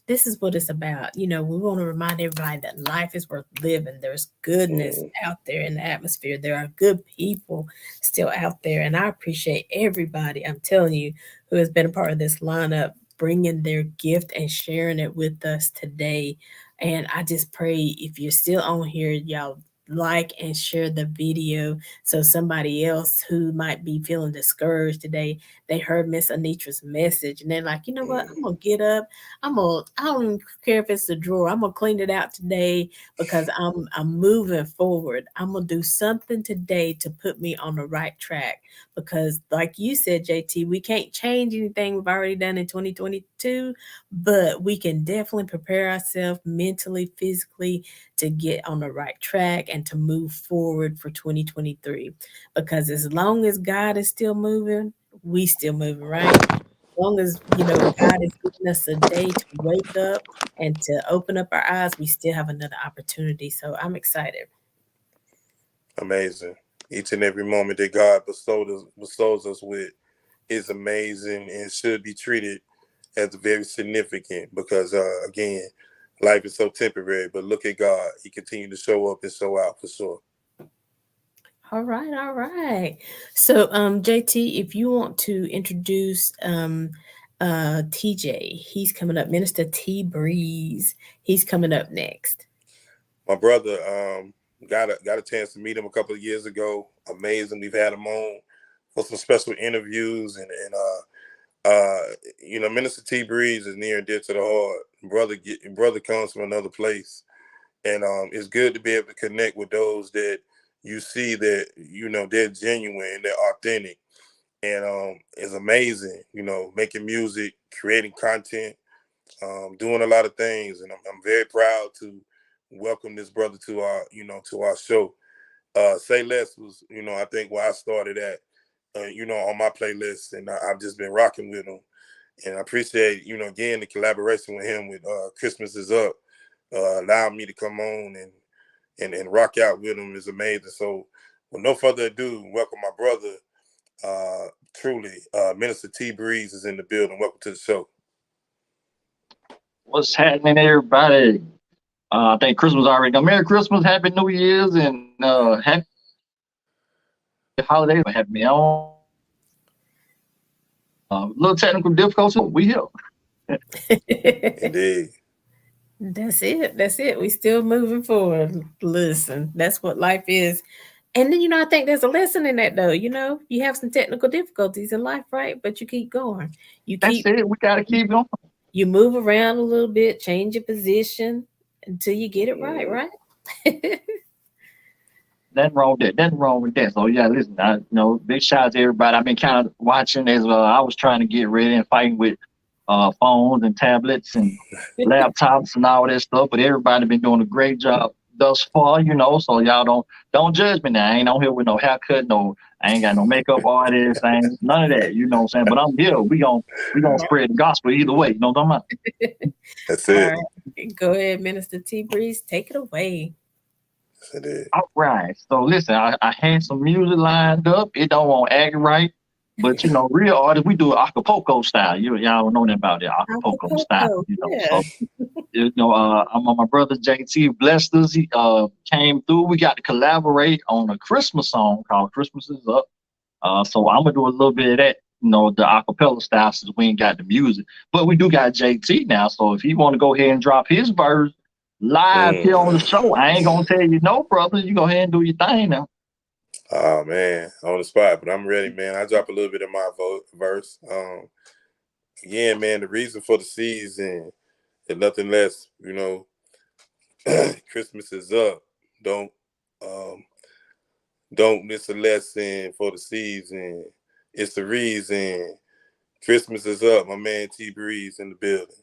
this is what it's about. We want to remind everybody that life is worth living. There's goodness Mm-hmm. out there in the atmosphere. There are good people still out there. And I appreciate everybody, I'm telling you, who has been a part of this lineup, bringing their gift and sharing it with us today. And I just pray if you're still on here, y'all like and share the video so somebody else who might be feeling discouraged today, they heard Miss Anitra's message and they're like, you know what, I'm gonna get up. I don't care if it's the drawer. I'm gonna clean it out today because I'm moving forward. I'm gonna do something today to put me on the right track because like you said, JT, we can't change anything we've already done in 2022, but we can definitely prepare ourselves mentally, physically to get on the right track and to move forward for 2023. Because as long as God is still moving, we still moving, right? As long as, God is giving us a day to wake up and to open up our eyes, we still have another opportunity. So I'm excited. Amazing. Each and every moment that God bestows us with is amazing and should be treated as very significant because, again, life is so temporary. But look at God. He continued to show up and show out for sure. All right, all right. So, JT, if you want to introduce TJ, he's coming up. Minister T Breeze, he's coming up next. My brother got a chance to meet him a couple of years ago. Amazing. We've had him on for some special interviews and Minister T Breeze is near and dear to the heart. Brother comes from another place, and it's good to be able to connect with those that you see that they're genuine and they're authentic, and it's amazing. Making music, creating content, doing a lot of things, and I'm very proud to welcome this brother to our show. Say Less was I think where I started at, on my playlist, and I've just been rocking with him. And I appreciate, again, the collaboration with him with Christmas is Up, allowing me to come on and rock out with him is amazing. So with no further ado, welcome my brother, truly, Minister T Breeze is in the building. Welcome to the show. What's happening, everybody? I think Christmas already gone. Merry Christmas, Happy New Year's, and Happy holidays. Happy me on. Little technical difficulty. We here. Indeed. That's it. That's it. We still moving forward. Listen, that's what life is. And then, I think there's a lesson in that though. You have some technical difficulties in life, right? But you keep going. You That's keep it. We gotta keep going. you move around a little bit, change your position until you get it right, right? Nothing wrong with that. Nothing wrong with that. So yeah, listen. Big shout out to everybody. I've been kind of watching as I was trying to get ready and fighting with phones and tablets and laptops and all that stuff. But everybody been doing a great job thus far. So y'all don't judge me now. I ain't on here with no haircut, no. I ain't got no makeup artist. I ain't none of that. You know what I'm saying? But I'm here. We gonna spread the gospel either way. You know what I'm talking about? That's All it. right. Go ahead, Minister T Breeze. Take it away. That's it. All right. So listen, I had some music lined up. It don't want to act right. But real artists, we do it Acapulco style. Y'all don't know nothing about it, Acapulco style. Acapulco, yeah. So I'm on my brother JT blessed us. He came through. We got to collaborate on a Christmas song called "Christmas Is Up." So I'm gonna do a little bit of that, the acapella style since we ain't got the music. But we do got JT now. So if he want to go ahead and drop his verse live here on the show, I ain't gonna tell you no, brother. You go ahead and do your thing now. Oh man, on the spot, but I'm ready, man. I drop a little bit of my verse. Again, man, the reason for the season is nothing less, Christmas is up. Don't miss a lesson for the season. It's the reason. Christmas is up. My man T Breeze in the building.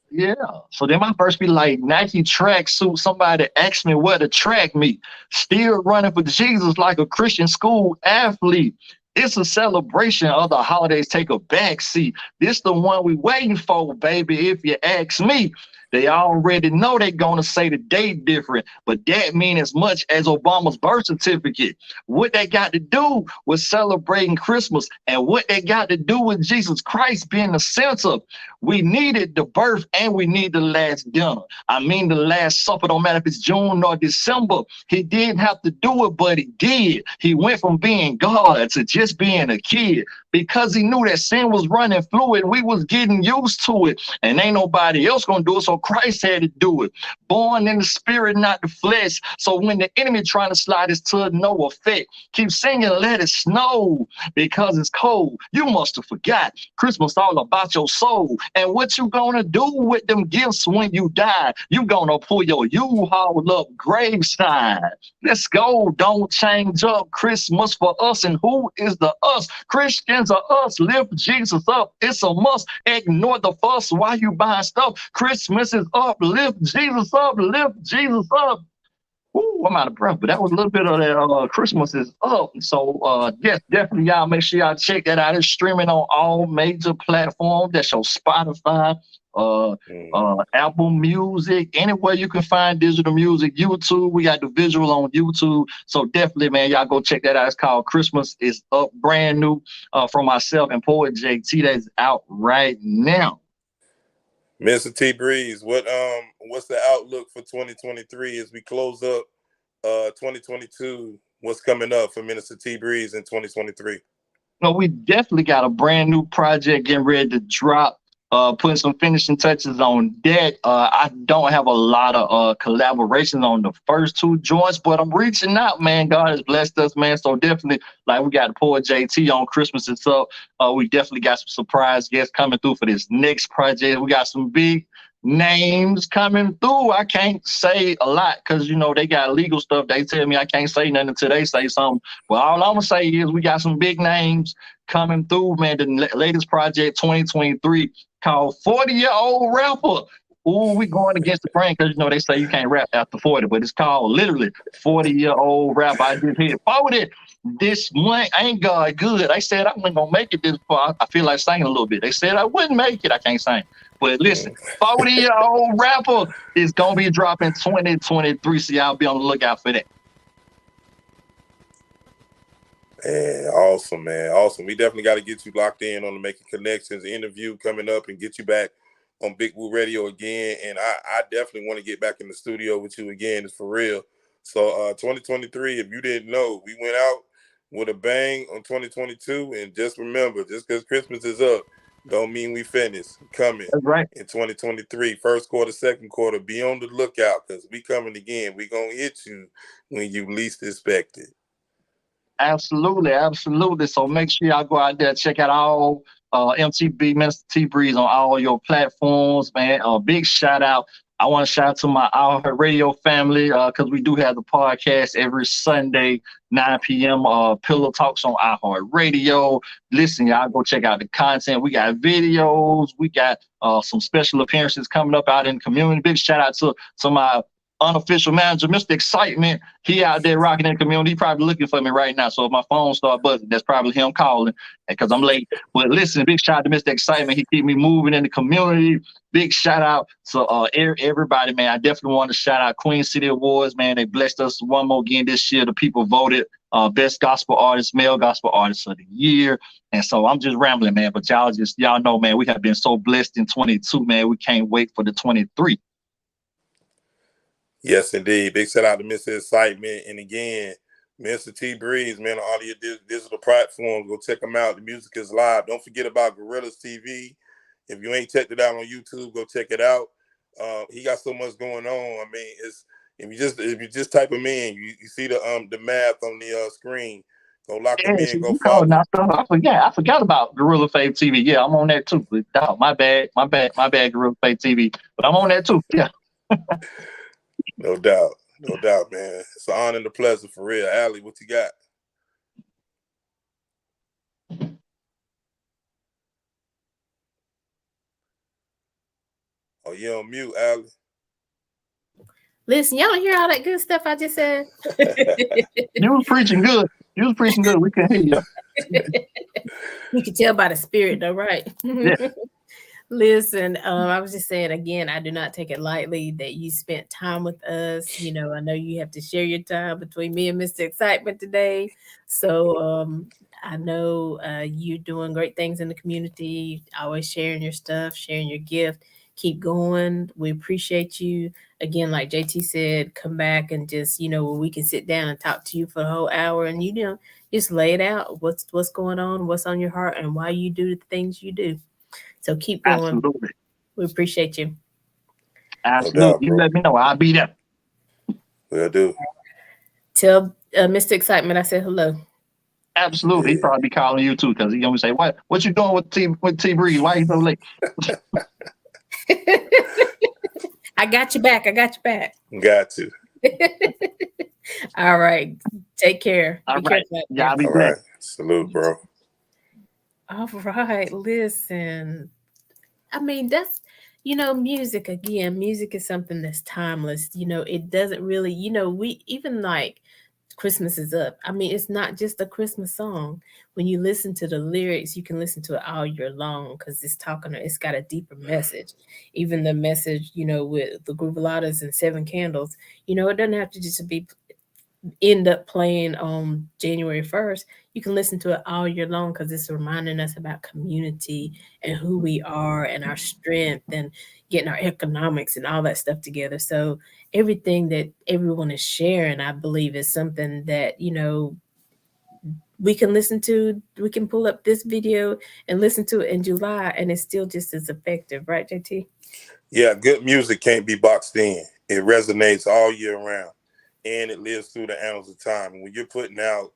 Yeah. So then my first be like Nike tracksuit. Somebody asked me where to track me. Still running for Jesus like a Christian school athlete. It's a celebration. Other holidays take a backseat. This the one we waiting for, baby. If you ask me, they already know they gonna say the date different, but that mean as much as Obama's birth certificate. What they got to do with celebrating Christmas and what they got to do with Jesus Christ being the center. We needed the birth and we need the last dinner. I mean the last supper, don't matter if it's June or December. He didn't have to do it, but he did. He went from being God to just being a kid because he knew that sin was running fluid. We was getting used to it and ain't nobody else gonna do it, so Christ had to do it. Born in the spirit, not the flesh. So when the enemy trying to slide his to no effect, keep singing let it snow because it's cold. You must have forgot Christmas all about your soul. And what you gonna do with them gifts when you die? You gonna pull your U-Haul up graveside. Let's go. Don't change up Christmas for us. And who is the us? Christians are us. Lift Jesus up. It's a must. Ignore the fuss while you buying stuff. Christmas is up. Lift Jesus up. Lift Jesus up. Ooh, I'm out of breath, but that was a little bit of that Christmas is up. So yes, definitely y'all make sure y'all check that out. It's streaming on all major platforms. That's your Spotify, Apple Music, anywhere you can find digital music, YouTube. We got the visual on YouTube. So definitely, man, y'all go check that out. It's called Christmas is Up, brand new from myself and Poet JT. That's out right now. Mr. T Breeze, what's the outlook for 2023 as we close up 2022? What's coming up for Minister T Breeze in 2023? No, we definitely got a brand new project getting ready to drop. Putting some finishing touches on that. I don't have a lot of collaborations on the first two joints, but I'm reaching out, man. God has blessed us, man. So definitely, like we got the Poet JT on Christmas and so we definitely got some surprise guests coming through for this next project. We got some big names coming through. I can't say a lot because, you know, they got legal stuff. They tell me I can't say nothing until they say something. Well, all I'm going to say is we got some big names coming through, man. The latest project, 2023, called 40-Year-Old Rapper. Ooh, we going against the grain because, you know, they say you can't rap after 40, but it's called literally 40-Year-Old Rapper. I just hit 40 this month. Ain't God good. They said I wasn't going to make it this far. I feel like singing a little bit. They said I wouldn't make it. I can't sing. But listen, 40-Year-Old Rapper is going to be dropping 2023, so y'all be on the lookout for that. Man, awesome, man. Awesome. We definitely got to get you locked in on the Making Connections interview coming up and get you back on Big Woo Radio again. And I definitely want to get back in the studio with you again. It's for real. So 2023, if you didn't know, we went out with a bang on 2022. And just remember, just because Christmas is up, don't mean we finished. Coming right in 2023, first quarter, second quarter, be on the lookout because we coming again. We going to hit you when you least expect it. Absolutely, absolutely. So make sure y'all go out there, check out all MTB, Minister T Breeze on all your platforms, man. Big shout out. I want to shout out to my iHeart Radio family because we do have the podcast every Sunday, 9 p.m. Pillow Talks on iHeart Radio. Listen, y'all go check out the content. We got videos. We got some special appearances coming up out in the community. Big shout out to my unofficial manager, Mr. Excitement. He out there rocking in the community. He probably looking for me right now. So if my phone start buzzing, that's probably him calling because I'm late. But listen, big shout out to Mr. Excitement. He keep me moving in the community. Big shout out to everybody, man. I definitely want to shout out Queen City Awards, man. They blessed us one more again this year. The people voted best gospel artist, male gospel artist of the year. And so I'm just rambling, man. But y'all know, man, we have been so blessed in 22, man. We can't wait for the 23. Yes, indeed. Big shout out to Mr. Excitement. And again, Mr. T Breeze, man, on all your digital platforms. Go check them out. The music is live. Don't forget about Gorillas TV. If you ain't checked it out on YouTube, go check it out. He got so much going on. I mean, it's if you just type him in, you see the math on the screen. Go lock him in. Go follow. I forgot about Gorilla Fave TV. Yeah, I'm on that too. Dog, my bad, Gorilla Fave TV. But I'm on that too. Yeah. No doubt. No doubt, man. It's an honor and a pleasure for real. Aly, what you got? Oh, you on mute, Aly. Listen, y'all don't hear all that good stuff I just said? You was preaching good. You was preaching good. We can hear you. You can tell by the spirit, though, right? Yeah. Listen, I was just saying again, I do not take it lightly that you spent time with us. You know, I know you have to share your time between me and Mr. Excitement today. So I know you're doing great things in the community, always sharing your stuff, sharing your gift. Keep going. We appreciate you. Again, like JT said, come back and just, you know, we can sit down and talk to you for the whole hour and, you know, just lay it out. What's going on, what's on your heart, and why you do the things you do. So keep going. Absolutely. We appreciate you. No doubt, Absolutely. You bro. let me know. I'll be there. Will do. Tell Mr. Excitement I said hello. Absolutely. He probably be calling you too, because he gonna say, What you doing with T Breeze? Why you so late? I got you back. I got you back. Got to. All right. Take care. All Be right. careful out Y'all there. be All blessed. right. Salute, bro. All right. Listen. I mean, that's, you know, music again. Music is something that's timeless. You know, it doesn't really, you know, we even like Christmas is up. I mean, it's not just a Christmas song. When you listen to the lyrics, you can listen to it all year long because it's got a deeper message. Even the message, you know, with the Groovaladas and Seven Candles, you know, it doesn't have to just be end up playing on January 1st. You can listen to it all year long because it's reminding us about community and who we are and our strength and getting our economics and all that stuff together. So everything that everyone is sharing, I believe, is something that, you know, we can listen to. We can pull up this video and listen to it in July and it's still just as effective, right, JT? Yeah, good music can't be boxed in. It resonates all year round, and it lives through the annals of time. And when you're putting out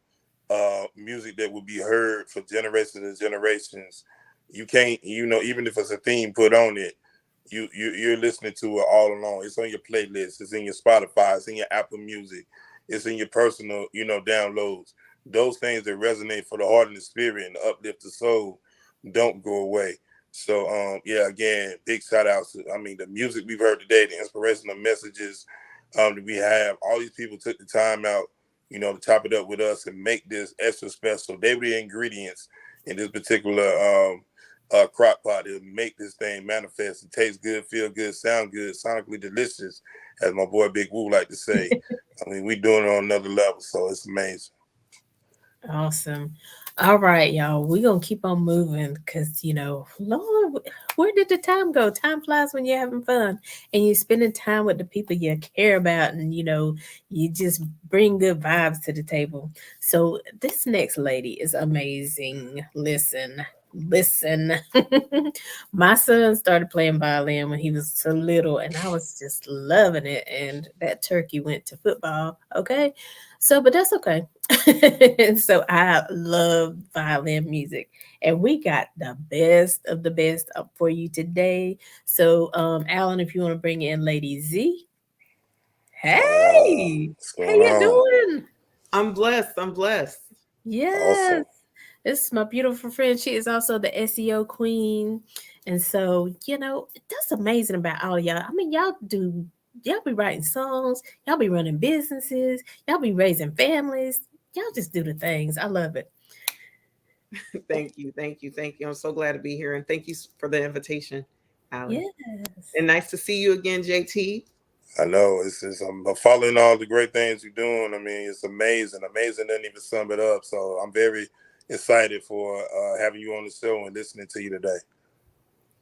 music that will be heard for generations and generations, you can't, you know, even if it's a theme put on it, you're listening to it all along. It's on your playlist. It's in your Spotify. It's in your Apple Music. It's in your personal, you know, downloads. Those things that resonate for the heart and the spirit and uplift the soul don't go away. So yeah, again, big shout outs to, I mean, the music we've heard today, the inspirational messages that we have. All these people took the time out, you know, to top it up with us and make this extra special. They were the ingredients in this particular crock pot to make this thing manifest. It tastes good, feel good, sound good, sonically delicious, as my boy Big Woo like to say. I mean, we doing it on another level, so it's amazing. Awesome. All right, y'all. We're gonna keep on moving because you know, Lord, where did the time go? Time flies when you're having fun and you're spending time with the people you care about, and you know, you just bring good vibes to the table. So this next lady is amazing. Listen. My son started playing violin when he was so little, and I was just loving it. And that turkey went to football. Okay. So, but that's okay. And so I love violin music, and we got the best of the best up for you today. So, Alan, if you want to bring in Lady Z, hey, What's how going you on? doing? I'm blessed. I'm blessed. Yes, Awesome. this is my beautiful friend. She is also the SEO queen, and so you know that's amazing about all of y'all. I mean, y'all be writing songs, y'all be running businesses, y'all be raising families. Y'all just do the things. I love it. Thank you. Thank you. Thank you. I'm so glad to be here. And thank you for the invitation, Aly. Yes. And nice to see you again, JT. I know I'm following all the great things you're doing. I mean, it's amazing. Amazing doesn't even sum it up. So I'm very excited for having you on the show and listening to you today.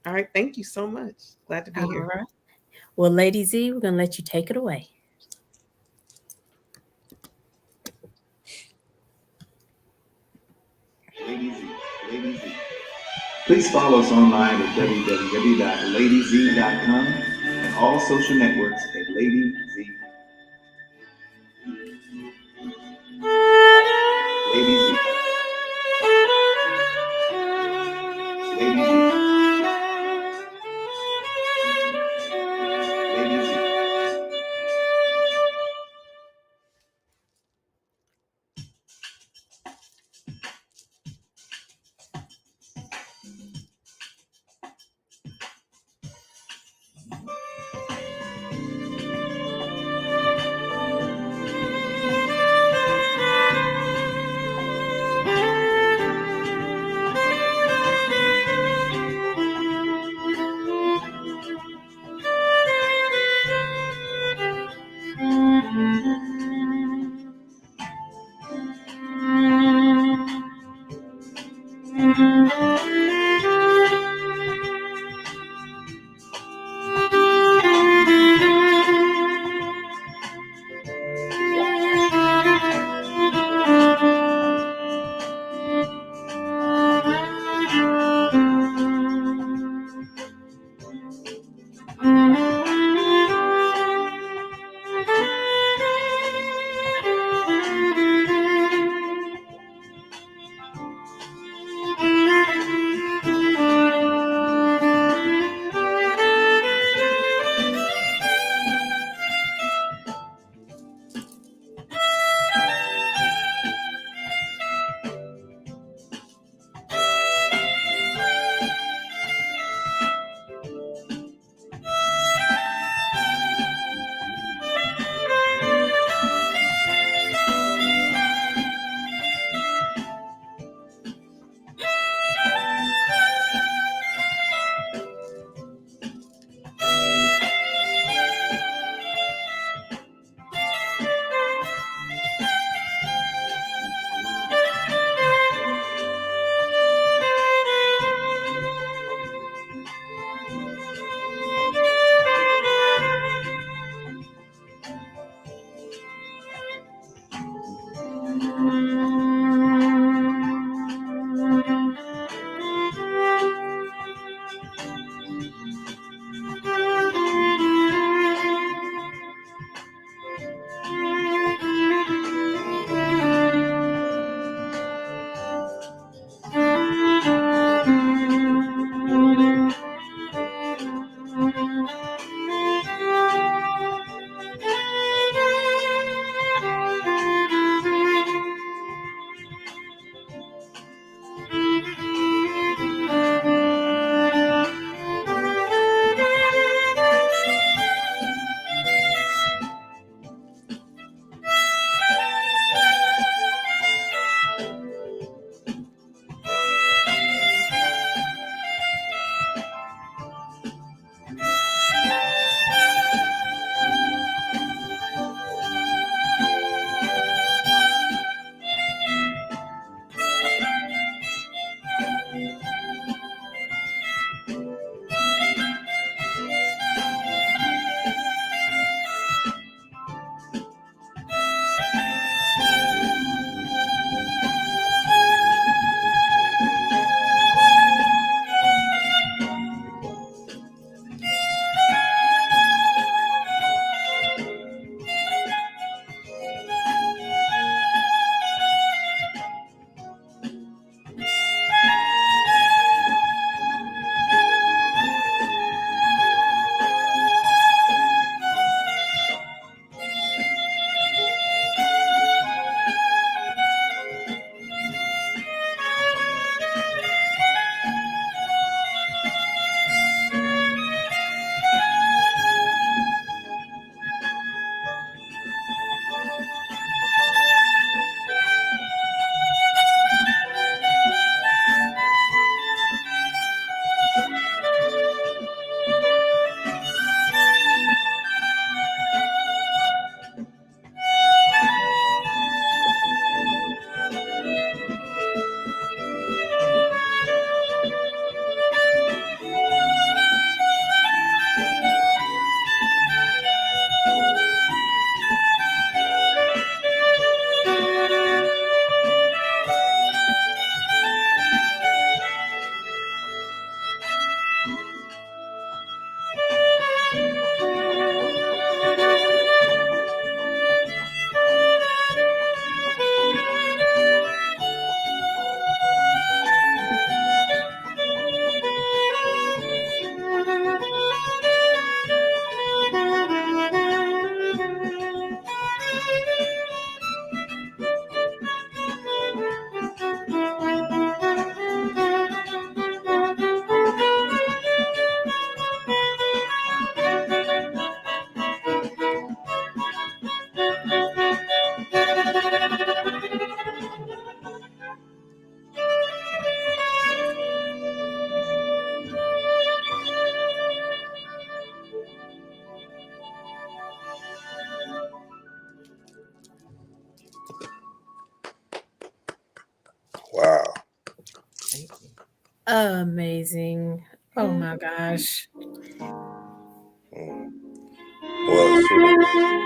All right. Thank you so much. Glad to be All here. right. Well, Lady Z, we're going to let you take it away. Lady Z, Lady Z. Please follow us online at www.ladyz.com and all social networks at Lady Z. Lady Z. Lady Z. Lady Z. Wow. Amazing. Oh my gosh. Well, it's truly amazing.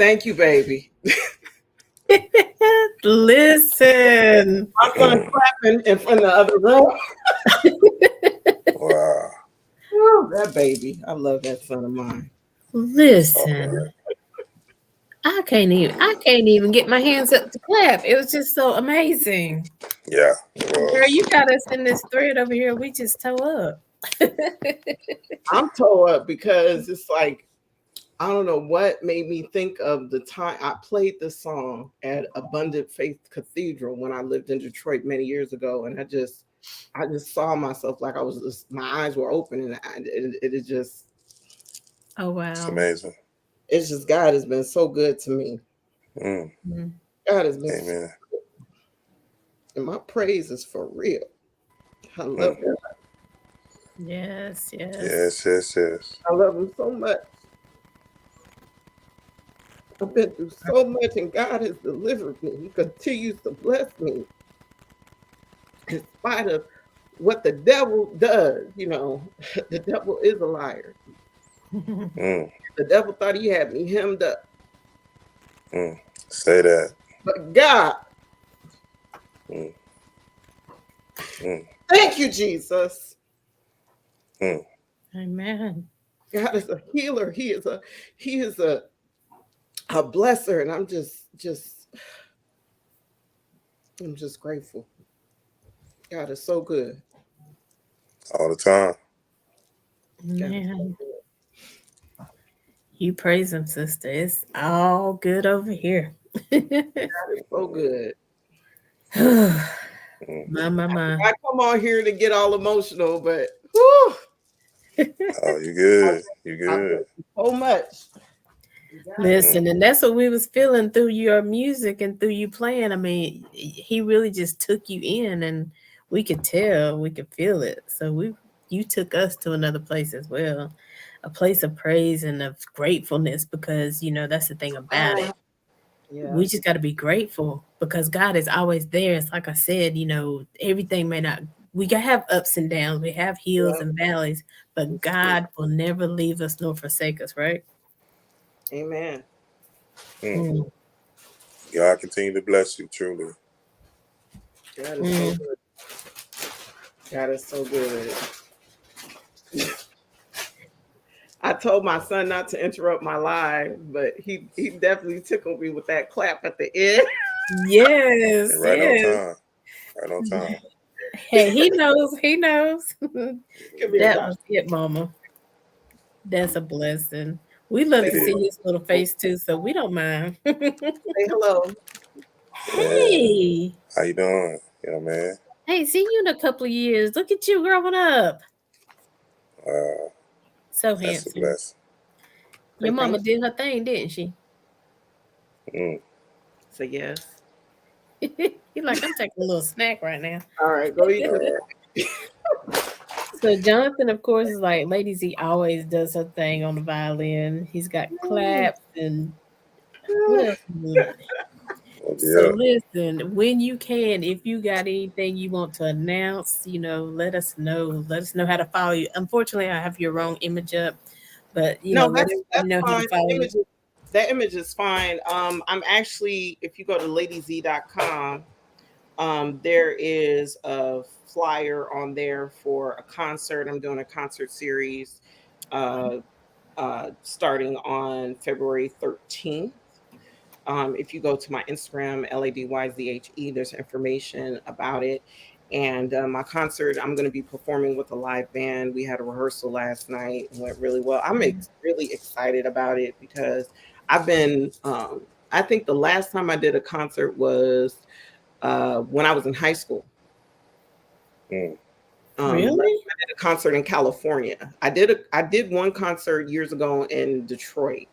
Thank you, baby. Listen. My son clapping in front of the other room. Wow. Woo, that baby. I love that son of mine. Listen. I can't even get my hands up to clap. It was just so amazing. Yeah, it Girl, was. you got us in this thread over here. We just toe up. I'm toe up because it's like, I don't know what made me think of the time I played this song at Abundant Faith Cathedral when I lived in Detroit many years ago, and I just saw myself like I was just, my eyes were open, and it is just, Oh It's wow. amazing. it's just God has been so good to me. Mm. God has been, Amen. and my praise is for real. I love Mm. him. Yes, yes. Yes, yes, yes. I love him so much. I've been through so much, and God has delivered me. He continues to bless me in spite of what the devil does. You know, the devil is a liar. Mm. The devil thought he had me hemmed up, Mm. Say that. but God, Mm. Mm. thank you, Jesus. Mm. Amen. God is a healer. He is a blesser, and I'm just grateful. God is so good. All the time. God is so Man, you praise him, sister. It's all good over here. so good. Mm. My. I come on here to get all emotional, but whew, Oh, you good. You I good. thank you so much. Listen, and that's what we was feeling through your music and through you playing. I mean, he really just took you in, and we could tell, we could feel it. So you took us to another place as well, a place of praise and of gratefulness, because that's the thing about it. Yeah. We just got to be grateful because God is always there. It's like I said, everything may not, we can have ups and downs, we have hills Yeah. and valleys, but It's true. God will never leave us nor forsake us, right? Amen. Mm. Mm, God continue to bless you truly. God is so mm. good. God is so good. I told my son not to interrupt my live, but he definitely tickled me with that clap at the end. Yes, And right on yes. time. Right on time. Hey, he knows, he knows. Come here, That Josh. was it, Mama. That's a blessing. We love Say to It see is. hello. his little face too, so we don't mind. Say hello. Man, Hey, how you doing? Man. hey, see you in a couple of years. Look at you growing up. Wow, So that's a handsome. blessing. Your Say mama thank did her thing, didn't she? Mm. Say yes. You're like, I'm taking a little snack right now. All right, go eat. So Jonathan, of course, is like Lady Z always does her thing on the violin. He's got claps and what else? Oh, So yeah. listen, when you can, if you got anything you want to announce, let us know. Let us know how to follow you. Unfortunately, I have your wrong image up, but No, let that's everybody know how to fine. follow you. That image is fine. I'm actually, if you go to ladyz.com, there is a flyer on there for a concert. I'm doing a concert series uh, starting on February 13th. If you go to my Instagram, LADYZHE, there's information about it. And my concert, I'm going to be performing with a live band. We had a rehearsal last night and went really well. I'm really excited about it because I've been, I think the last time I did a concert was when I was in high school. Mm. Really? I did a concert in California. I did one concert years ago in Detroit,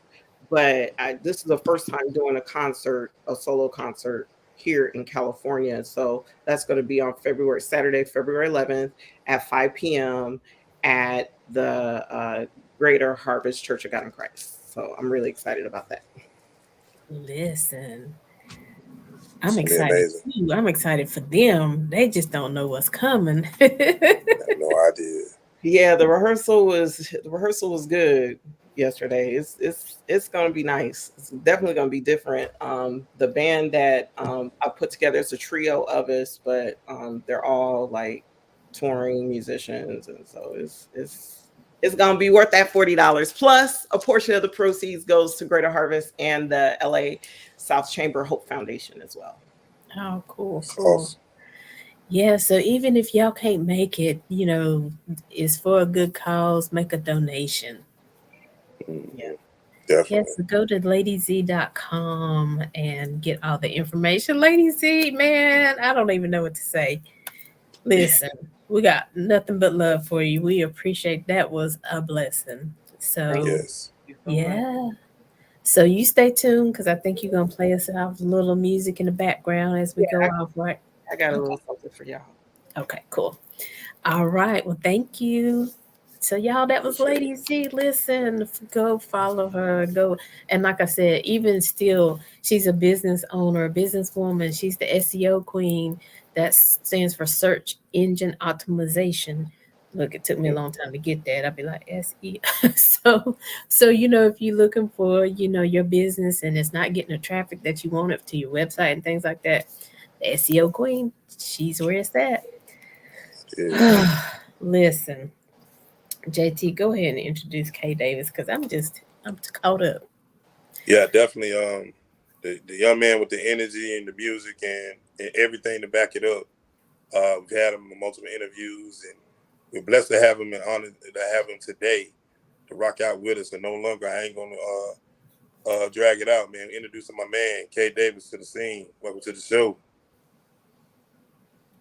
but this is the first time doing a solo concert here in California. So that's going to be on Saturday, February 11th at 5 p.m. at the Greater Harvest Church of God in Christ. So I'm really excited about that. Listen, I'm It's gonna be excited amazing. too. I'm excited for them. They just don't know what's coming. I have no idea. Yeah, the rehearsal was good yesterday. It's gonna be nice. It's definitely gonna be different. The band that I put together, it's a trio of us, but they're all like touring musicians, and so it's gonna be worth that $40. Plus, a portion of the proceeds goes to Greater Harvest and the LA South Chamber Hope Foundation as well. Oh, cool, It's cool. awesome. Yeah, so even if y'all can't make it, it's for a good cause, make a donation. Yeah. Hmm. Yes, Definitely. so go to ladyz.com and get all the information. Lady Z, man, I don't even know what to say. Listen, we got nothing but love for you. We appreciate that was a blessing. Thank So, Yes. you so much. yeah. So you stay tuned because I think you're gonna play us out a little music in the background as we Yeah, go off, right? I got a Okay. little something for y'all. Okay, cool. All right. Well, thank you. So y'all, that was Appreciate it. Lady Z. Listen, go follow her. Go, and like I said, even still, she's a business owner, a businesswoman. She's the SEO queen. That stands for search engine optimization. Look, it took me a Mm. long time to get that. I'd be like SE. So if you're looking for your business and it's not getting the traffic that you want it to your website and things like that, the SEO queen, she's where it's at. It is. Listen, JT, go ahead and introduce Kay Davis because I'm caught up. Yeah, definitely. The young man with the energy and the music and everything to back it up. We've had him in multiple interviews, and we're blessed to have him and honored to have him today to rock out with us. And no longer, I ain't gonna drag it out, man. Introducing my man Kay Davis to the scene. Welcome to the show.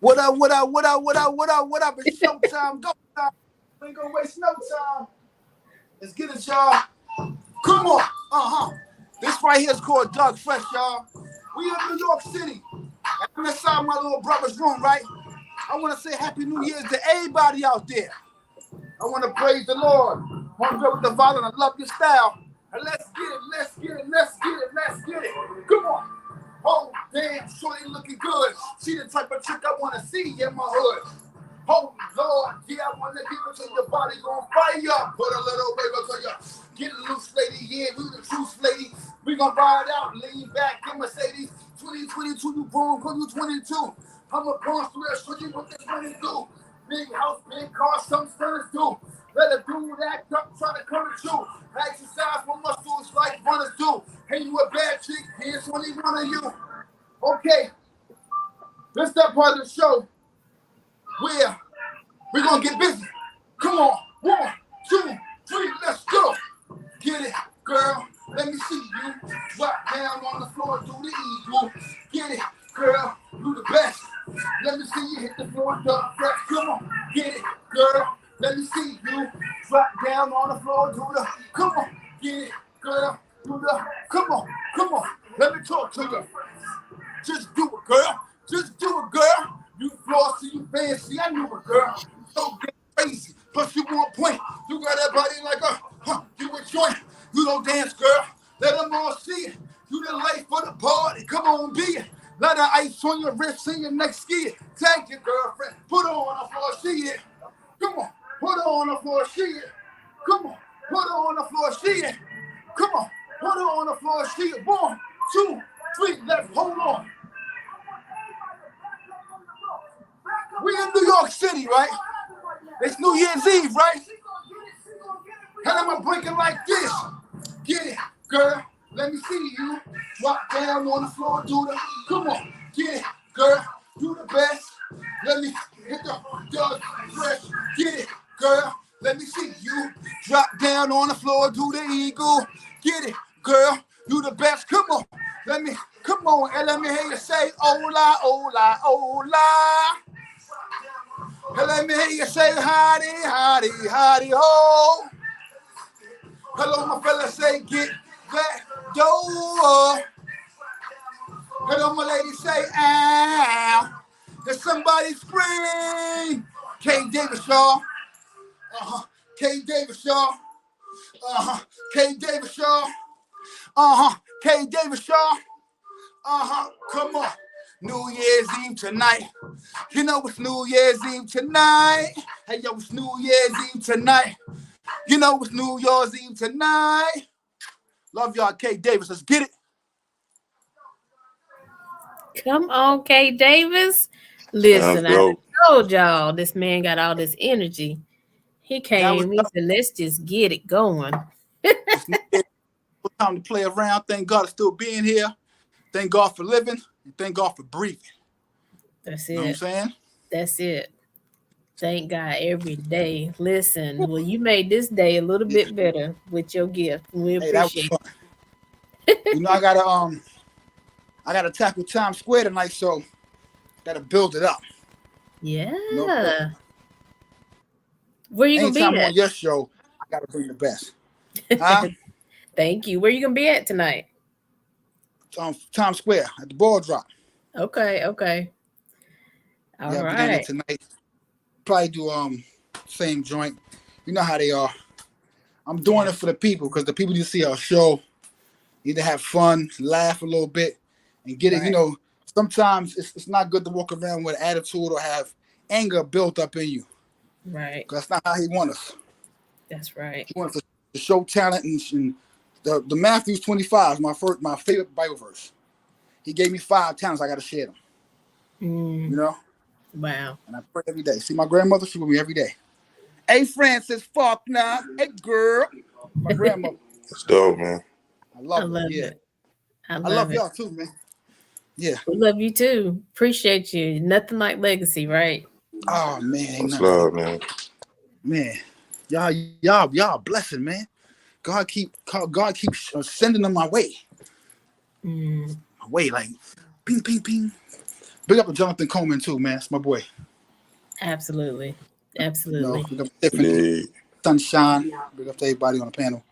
What up, what up, what up, what up, what up, what up? It's showtime. Go time. We ain't gonna waste no time. Let's get it, y'all. Come on. This right here is called Doug Fresh, y'all. We in New York City. I'm inside my little brother's room, right? I want to say Happy New Year's to everybody out there. I want to praise the Lord. One with the Father, and I love your style. And let's get it, let's get it, let's get it, let's get it. Come on. Oh, damn, shorty looking good. She the type of chick I want to see in my hood. Oh, Lord, yeah, I want to give it to your body on fire. Put a little wiggle to you. Get loose, lady, yeah, we the truth, lady. We gonna ride out, lean back in Mercedes. 2022, you born, when you 22. I'm a born through that, show you what this money do. Big house, big car, some stunners do. Let a dude act up, try to come at you. Exercise my muscles like runners do. Hey, you a bad chick, here's 21 of you. Okay, this that part of the show where we're gonna get busy. Come on, 1, 2, 3, let's go. Get it, girl, let me see you. Drop down on the floor, do the eagle. Get it, girl, you the best. Let me see you hit the floor, duck fresh. Come on, get it, girl. Let me see you drop down on the floor, do the. Come on, get it, girl. Do the. Come on, come on. Let me talk to you. Just do it, girl. Just do it, girl. You flossy, you fancy. I knew it, girl. So crazy, plus you want point. You got that body like you a joint. You don't dance, girl. Let them all see it. You the life for the party. Come on, be it. Let the ice on your wrist and your neck ski it. Thank your girlfriend. Put her on the floor, she it. Come on. Put her on the floor, she it. Come on. Put her on the floor, she it. Come on. Put her on the floor, she it. 1, 2, 3, let's hold on. We in New York City, right? It's New Year's Eve, right? And I'm breaking like this. Get it, girl. Let me see you. Drop down on the floor, do the. Come on, get it, girl. Do the best. Let me hit the fresh. Get it, girl. Let me see you. Drop down on the floor, do the eagle. Get it, girl. You the best. Come on. Come on, and let me hear you say, hola, hola, hola. And let me hear you say, hottie, hottie, hottie, ho. Hello, my fella, say, get that door. Hello, my lady, say, ow. There's somebody scream. K. Davis, y'all. K. Davis, y'all. K. Davis, y'all. K. Davis, y'all. Come on. New Year's Eve tonight. You know it's New Year's Eve tonight. Hey, yo, it's New Year's Eve tonight. You know it's New Year's Eve tonight. Love y'all, K. Davis. Let's get it. Come on, K. Davis. Listen, I told y'all this man got all this energy. He came, he said, let's just get it going. Time to play around. Thank God for still being here. Thank God for living. And thank God for breathing. That's it. You know what I'm saying? That's it. Thank God every day. Listen, well, you made this day a little bit better with your gift. We appreciate it. You know, I gotta tackle Times Square tonight, so gotta build it up. Yeah. You know, where you gonna be at? Anytime on your show, I gotta bring the best. Thank you. Where you gonna be at tonight? Times Square at the ball drop. Okay. All right. Tonight. Probably do same joint. You know how they are. I'm doing it for the people because the people you see our show need to have fun, laugh a little bit, and get it. You know, sometimes it's not good to walk around with attitude or have anger built up in you. Right. Because that's not how he wants us. That's right. He wants us to show talent and the Matthew's 25 is my favorite Bible verse. He gave me 5 talents. I got to share them. You know. Wow. And I pray every day. See, my grandmother, she with me every day. Hey, Francis Faulkner. Hey, girl. My grandmother. That's dope, man. I love it. I love y'all too, man. Yeah. We love you too. Appreciate you. Nothing like legacy, right? Oh, man. That's love, man. Man. Y'all blessing, man. God keeps sending them my way. My way, like, ping, ping, ping. Big up to Jonathan Coleman too, man. That's my boy. Absolutely. You know, big up to Tiffany, Sunshine. Big up to everybody on the panel.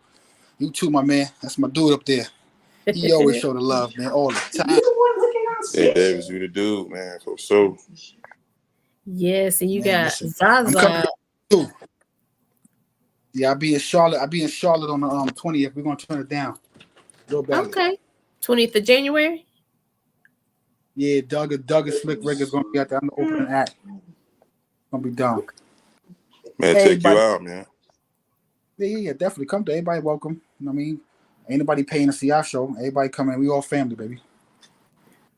You too, my man. That's my dude up there. He always show the love, man, all the time. Hey, Davis, you the dude, man. For sure. Yes, and you Man, got listen, I'm coming Zaza. too. Yeah, I'll be in Charlotte. I'll be in Charlotte on the 20th. We're gonna turn it down real badly. Okay. 20th of January. Yeah, Doug and Slick Rick is gonna be out there. I'm the opening act. Gonna be done. Man, check you out, man. Yeah, definitely. Come to everybody welcome. You know what I mean? Ain't nobody paying to see our show. Everybody coming. We all family, baby.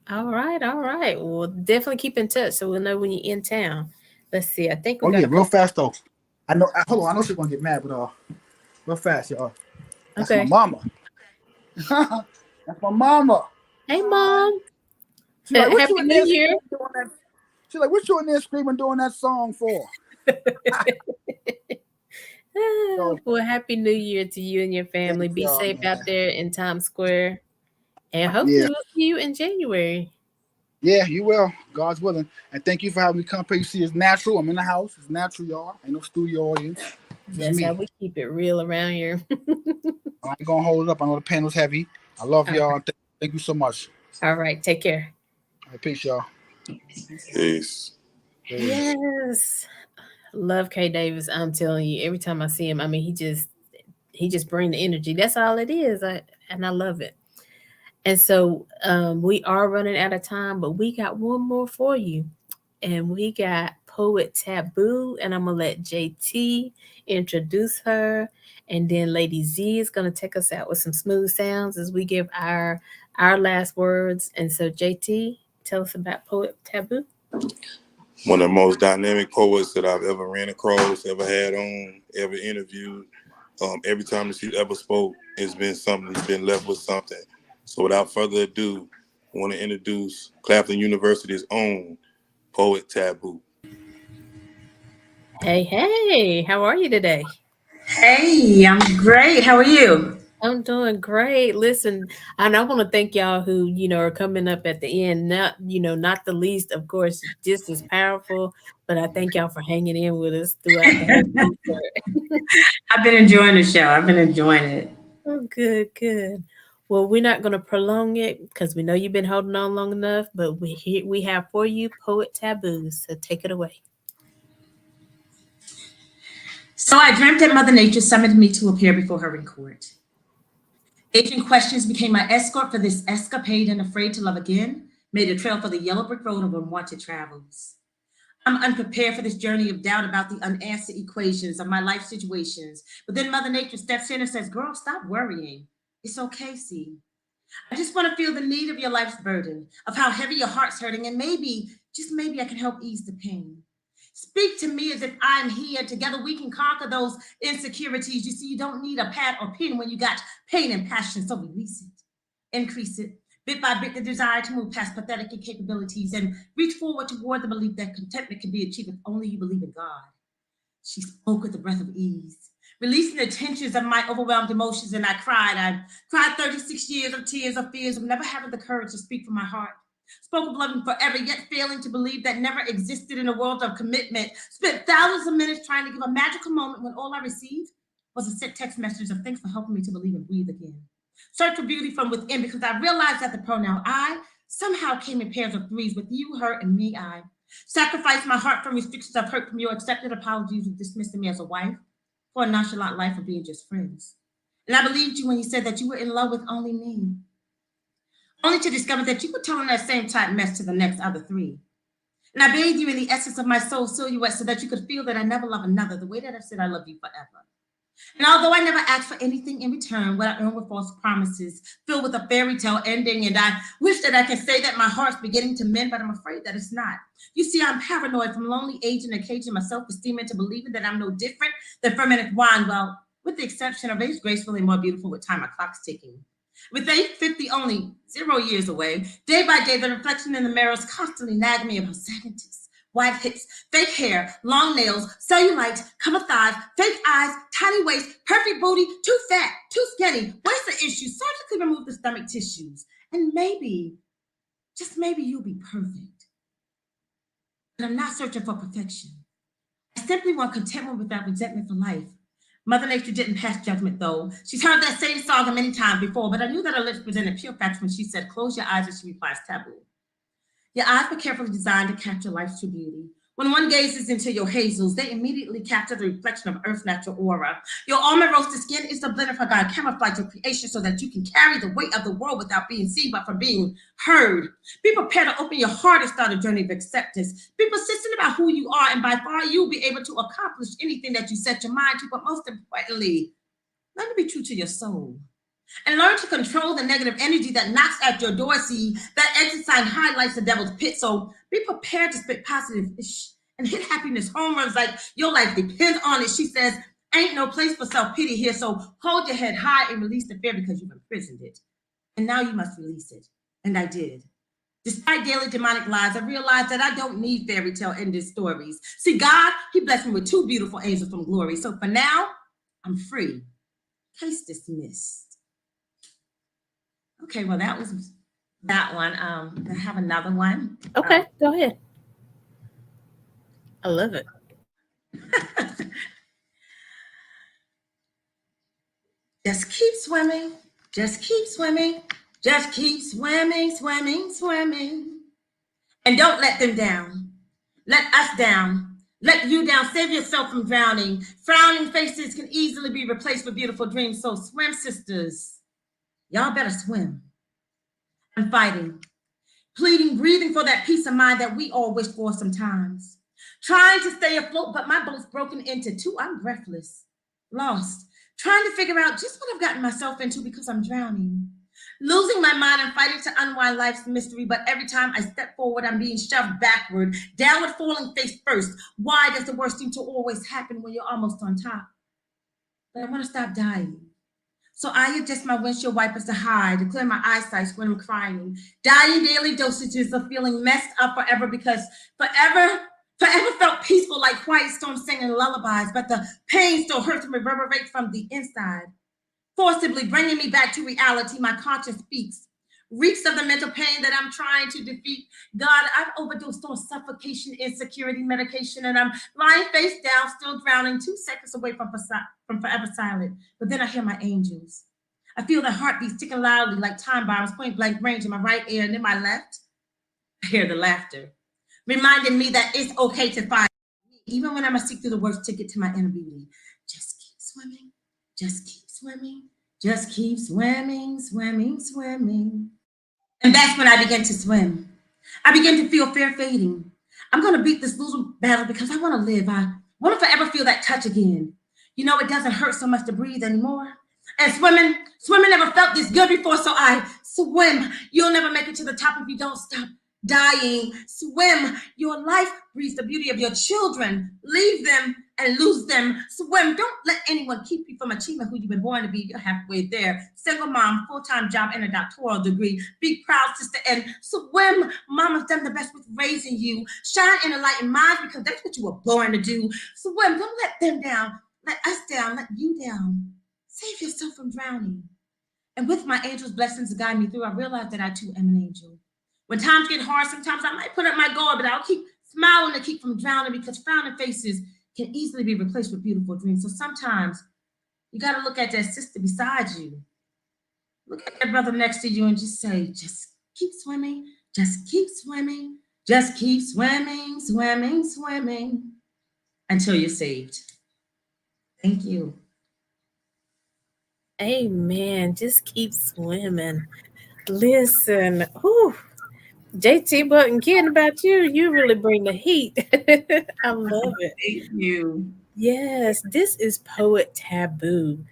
All right, all right. Well, definitely keep in touch so we'll know when you're in town. Let's see. I think we Oh got yeah, a real couple. fast though. Hold on. I know she's gonna get mad, but real fast, y'all. That's my Okay. mama. That's my mama. Hey, Mom. She's like, what you Happy in New there Year. screaming doing that? She's like, what you in there screaming doing that song for? So, Well, Happy New Year to you and your family. thank Be y'all, safe out man. there in Times Square. And hopefully Yeah. we'll see you in January. Yeah, you will. God's willing. And thank you for having me come play. You see, it's natural. I'm in the house. It's natural, y'all. Ain't no studio audience. It's just That's how me. we keep it real around here. I ain't gonna hold it up. I know the panel's heavy. I love y'all. Thank you so much. All right. Take care. All right, peace, y'all. Peace. Yes. Love K Davis. I'm telling you, every time I see him, I mean, he just bring the energy. That's all it is. And I love it. And so we are running out of time, but we got one more for you. And we got Poet Taboo, and I'm gonna let JT introduce her, and then Lady Z is gonna take us out with some smooth sounds as we give our last words. And so JT, tell us about Poet Taboo. One of the most dynamic poets that I've ever ran across, ever had on, ever interviewed. Every time that she's ever spoke, it's been something that's been left with something. So without further ado, I want to introduce Claflin University's own Poet Taboo. Hey, how are you today? Hey, I'm great. How are you? I'm doing great. Listen, and I want to thank y'all who, are coming up at the end. Not the least, of course, just as powerful, but I thank y'all for hanging in with us throughout the whole concert. I've been enjoying the show. I've been enjoying it. Oh, good, good. Well, we're not going to prolong it because we know you've been holding on long enough, but we have for you Poet Taboos. So take it away. So I dreamt that Mother Nature summoned me to appear before her in court. Aging questions became my escort for this escapade, and afraid to love again, made a trail for the yellow brick road of unwanted travels. I'm unprepared for this journey of doubt about the unanswered equations of my life situations. But then Mother Nature steps in and says, girl, stop worrying. It's okay, see. I just want to feel the need of your life's burden, of how heavy your heart's hurting, and maybe, just maybe I can help ease the pain. Speak to me as if I'm here. Together we can conquer those insecurities. You see, you don't need a pad or pin when you got pain and passion, so release it, increase it. Bit by bit, the desire to move past pathetic incapabilities and reach forward toward the belief that contentment can be achieved if only you believe in God. She spoke with a breath of ease, releasing the tensions of my overwhelmed emotions, and I cried. I cried 36 years of tears of fears of never having the courage to speak from my heart. Spoke of loving forever, yet failing to believe that never existed in a world of commitment. Spent thousands of minutes trying to give a magical moment when all I received was a sent text message of thanks for helping me to believe and breathe again. Search for beauty from within, because I realized that the pronoun I somehow came in pairs of threes with you, her, and me, I. Sacrificed my heart from restrictions of hurt from your accepted apologies of dismissing me as a wife for a nonchalant life of being just friends. And I believed you when you said that you were in love with only me, only to discover that you were telling that same type mess to the next other three. And I bathed you in the essence of my soul silhouette so that you could feel that I never love another the way that I've said I love you forever. And although I never asked for anything in return, what I earned were false promises filled with a fairy tale ending. And I wish that I could say that my heart's beginning to mend, but I'm afraid that it's not. You see, I'm paranoid from lonely age and occasion my self-esteem into believing that I'm no different than fermented wine. Well, with the exception of age gracefully more beautiful with time, my clock's ticking. With age 50 only 0 years away, day by day, the reflection in the mirrors constantly nag me about sadness, wide hips, fake hair, long nails, cellulite, cover thighs, fake eyes, tiny waist, perfect booty, too fat, too skinny. What's the issue? Surgically remove the stomach tissues. And maybe, just maybe you'll be perfect. But I'm not searching for perfection. I simply want contentment without resentment for life. Mother Nature didn't pass judgment, though. She's heard that same saga many times before, but I knew that her lips presented pure facts when she said, close your eyes, as she replies, taboo. Your eyes were carefully designed to capture life's true beauty. When one gazes into your hazels, they immediately capture the reflection of Earth's natural aura. Your almond roasted skin is the blend of her God camouflage your creation so that you can carry the weight of the world without being seen, but from being heard. Be prepared to open your heart and start a journey of acceptance. Be persistent about who you are, and by far you'll be able to accomplish anything that you set your mind to. But most importantly, learn to be true to your soul. And learn to control the negative energy that knocks at your door. See, that exit sign highlights the devil's pit. So be prepared to spit positive and hit happiness home runs like your life depends on it. She says, ain't no place for self-pity here. So hold your head high and release the fear because you've imprisoned it. And now you must release it. And I did. Despite daily demonic lies, I realized that I don't need fairy tale ended stories. See, God, he blessed me with 2 beautiful angels from glory. So for now, I'm free. Case dismissed. Okay, well, that was that one. I have another one. Okay, go ahead. I love it. Just keep swimming. Just keep swimming. Just keep swimming, swimming, swimming. And don't let them down. Let us down. Let you down. Save yourself from drowning. Frowning faces can easily be replaced with beautiful dreams. So swim, sisters. Y'all better swim. I'm fighting, pleading, breathing for that peace of mind that we all wish for sometimes. Trying to stay afloat, but my boat's broken into 2. I'm breathless, lost, trying to figure out just what I've gotten myself into because I'm drowning. Losing my mind and fighting to unwind life's mystery, but every time I step forward, I'm being shoved backward, downward falling face first. Why does the worst seem to always happen when you're almost on top? But I want to stop dying. So I adjust my windshield wipers to hide, to clear my eyesight when I'm crying. Dying daily dosages of feeling messed up forever because forever felt peaceful like quiet storms singing lullabies, but the pain still hurts and reverberates from the inside. Forcibly bringing me back to reality, my conscience speaks. Reeks of the mental pain that I'm trying to defeat. God, I've overdosed on suffocation, insecurity, medication, and I'm lying face down, still drowning, 2 seconds away from forever silent. But then I hear my angels. I feel the heartbeats ticking loudly like time bombs, point blank range in my right ear, and in my left, I hear the laughter, reminding me that it's okay to find me, even when I must seek through the worst to get to my inner beauty. Just keep swimming, just keep swimming, just keep swimming, swimming, swimming. And that's when I began to swim. I began to feel fear fading. I'm going to beat this losing battle because I want to live. I want to forever feel that touch again. You know, it doesn't hurt so much to breathe anymore. And swimming never felt this good before, so I swim. You'll never make it to the top if you don't stop dying. Swim. Your life breathes the beauty of your children. Leave them and lose them. Swim. Don't let anyone keep you from achieving who you've been born to be. You're halfway there. Single mom, full-time job, and a doctoral degree. Be proud, sister, and swim. Mama's done the best with raising you. Shine in the light and mind because that's what you were born to do. Swim. Don't let them down. Let us down. Let you down. Save yourself from drowning. And with my angel's blessings to guide me through, I realized that I too am an angel. When times get hard, sometimes I might put up my guard, but I'll keep smiling to keep from drowning because frowning faces can easily be replaced with beautiful dreams. So sometimes you got to look at that sister beside you. Look at that brother next to you and just say, just keep swimming, just keep swimming, just keep swimming, swimming, swimming until you're saved. Thank you. Amen. Just keep swimming. Listen, whew, JT Button, kidding about you. You really bring the heat. I love it. Thank you. Yes, this is Poet Taboo.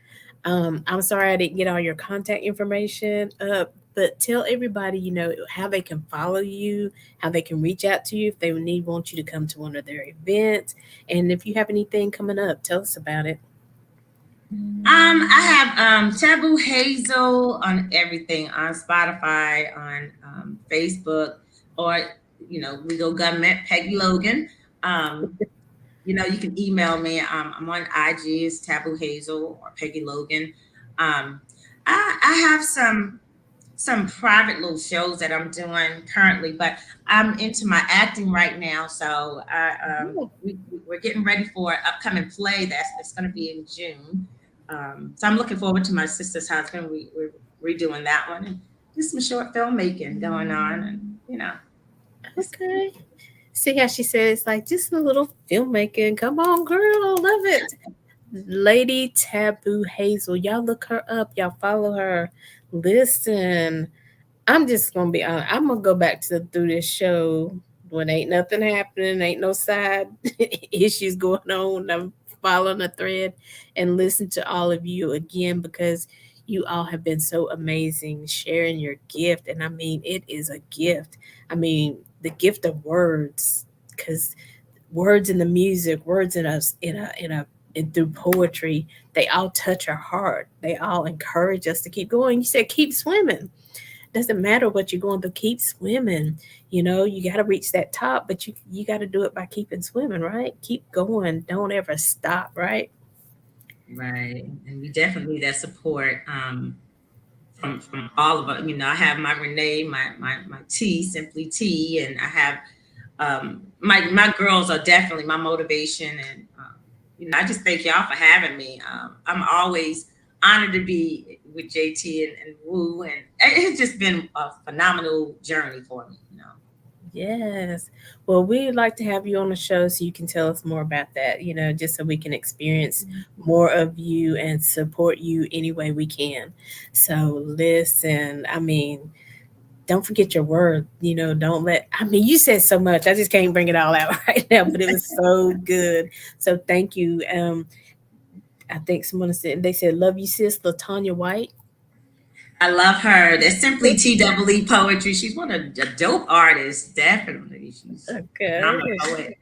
I'm sorry I didn't get all your contact information up, but tell everybody, you know, how they can follow you, how they can reach out to you if they want you to come to one of their events. And if you have anything coming up, tell us about it. I have Taboo Hazel on everything, on Spotify, on Facebook, or you know, Legal Government, Peggy Logan. You know, you can email me. I'm on IG, it's Taboo Hazel or Peggy Logan. I have some private little shows that I'm doing currently, but I'm into my acting right now. So we're getting ready for an upcoming play that's going to be in June. So I'm looking forward to my sister's husband. We're redoing that one and just some short filmmaking going on, and you know. Okay. See how she said it's like just a little filmmaking. Come on, girl, I love it. Lady Taboo Hazel. Y'all look her up. Y'all follow her. Listen, I'm just gonna be honest. I'm gonna go back to through this show when ain't nothing happening, ain't no side issues going on. I'm following a thread and listen to all of you again because you all have been so amazing sharing your gift. And I mean, it is a gift. I mean, the gift of words, because words in the music, words in us in through poetry, they all touch our heart. They all encourage us to keep going. You said keep swimming. Doesn't matter what you're going through, keep swimming. You know, you got to reach that top, but you got to do it by keeping swimming, right? Keep going. Don't ever stop, right? Right. And we definitely need that support from all of us. You know, I have my Renee, my T, Simply T, and I have my girls are definitely my motivation. And you know, I just thank y'all for having me. I'm always honored to be with JT and Woo, and it's just been a phenomenal journey for me. You know. Yes. Well, we'd like to have you on the show so you can tell us more about that, you know, just so we can experience more of you and support you any way we can. So, listen, I mean, don't forget your word, you know, don't let, I mean, you said so much. I just can't bring it all out right now, but it was so good. So, thank you. I think someone said, they said, love you, sis, LaTanya White. I love her. That's Simply T Double E Poetry. She's one of a dope artists, definitely. She's Okay. I'm a poet.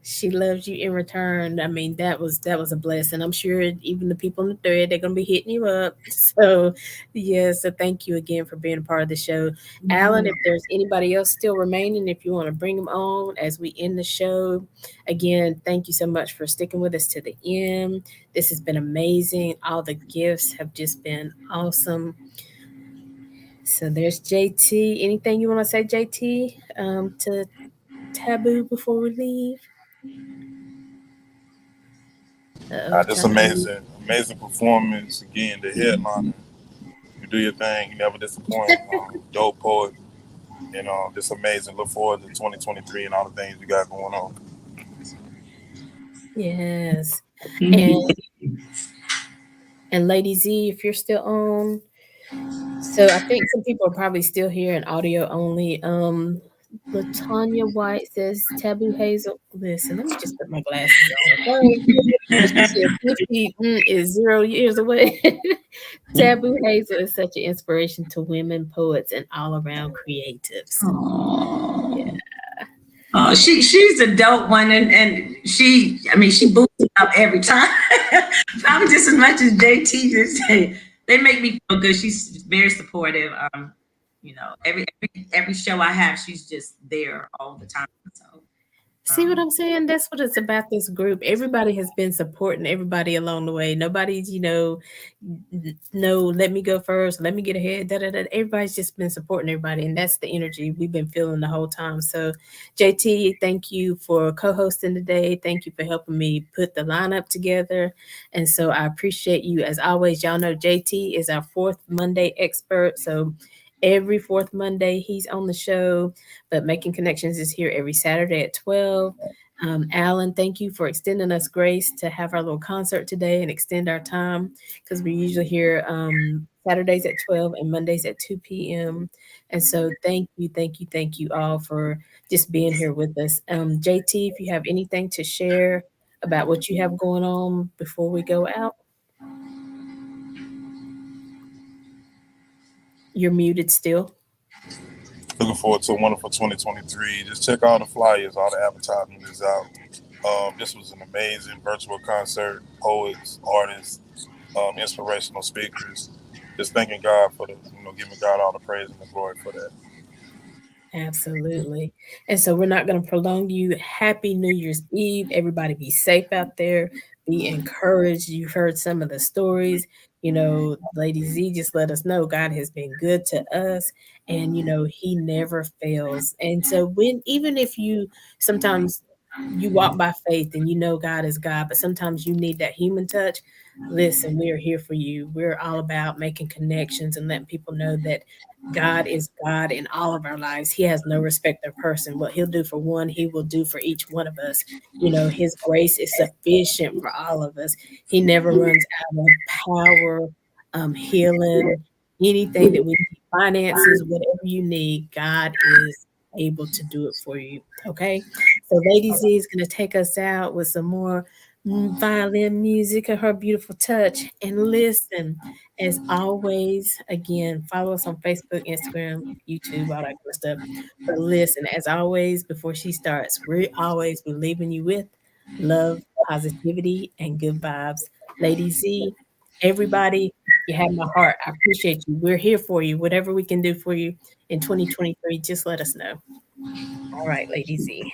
She loves you in return. I mean, that was a blessing. I'm sure even the people in the thread, they're gonna be hitting you up. So yes, so thank you again for being a part of the show. Alan, if there's anybody else still remaining, if you want to bring them on as we end the show, again, thank you so much for sticking with us to the end. This has been amazing. All the gifts have just been awesome. So there's JT. Anything you want to say, JT, to Taboo before we leave? Uh-oh, This Taboo. amazing performance again. The headliner, you do your thing, you never disappoint. Dope poet, and just amazing. Look forward to 2023 and all the things you got going on. Yes. And and Lady Z, if you're still on. So I think some people are probably still here in audio only. Latanya White says Taboo Hazel. Listen, let me just put my glasses on, okay? Because she said 50 is 0 years away. Taboo Hazel is such an inspiration to women poets and all around creatives. Yeah. Oh, she's a dope one, and she, I mean, she boosts it up every time. Probably just as much as JT just say. They make me feel good. She's very supportive. You know, every show I have, she's just there all the time. So See what I'm saying? That's what it's about, this group. Everybody has been supporting everybody along the way. Nobody's, no, let me go first, let me get ahead. Da, da, da. Everybody's just been supporting everybody, and that's the energy we've been feeling the whole time. So, JT, thank you for co-hosting today. Thank you for helping me put the lineup together. And so I appreciate you as always. Y'all know JT is our fourth Monday expert. So every fourth Monday he's on the show, but Making Connections is here every Saturday at 12. Alan, thank you for extending us grace to have our little concert today and extend our time, because we're usually here Saturdays at 12 and Mondays at 2 p.m. And so thank you all for just being here with us. JT, if you have anything to share about what you have going on before we go out. You're muted still. Looking forward to a wonderful 2023. Just check all the flyers, all the advertising is out. This was an amazing virtual concert. Poets, artists, inspirational speakers. Just thanking God for giving God all the praise and the glory for that. Absolutely. And so we're not going to prolong you. Happy New Year's Eve. Everybody be safe out there. Be encouraged. You've heard some of the stories. Lady Z just let us know God has been good to us, and he never fails. And so even if you sometimes you walk by faith and you know God is God, but sometimes you need that human touch. Listen, we are here for you. We're all about making connections and letting people know that God is God in all of our lives. He has no respect of person. What he'll do for one, he will do for each one of us. You know, his grace is sufficient for all of us. He never runs out of power, healing, anything that we need, finances, whatever you need, God is able to do it for you. Okay. So Lady Z is going to take us out with some more violin music and her beautiful touch. And listen, as always, again, follow us on Facebook, Instagram, YouTube, all that kind of stuff. But listen, as always, before she starts, we always be leaving you with love, positivity, and good vibes. Lady Z, everybody, you have my heart. I appreciate you. We're here for you. Whatever we can do for you in 2023, just let us know. All right, Lady Z.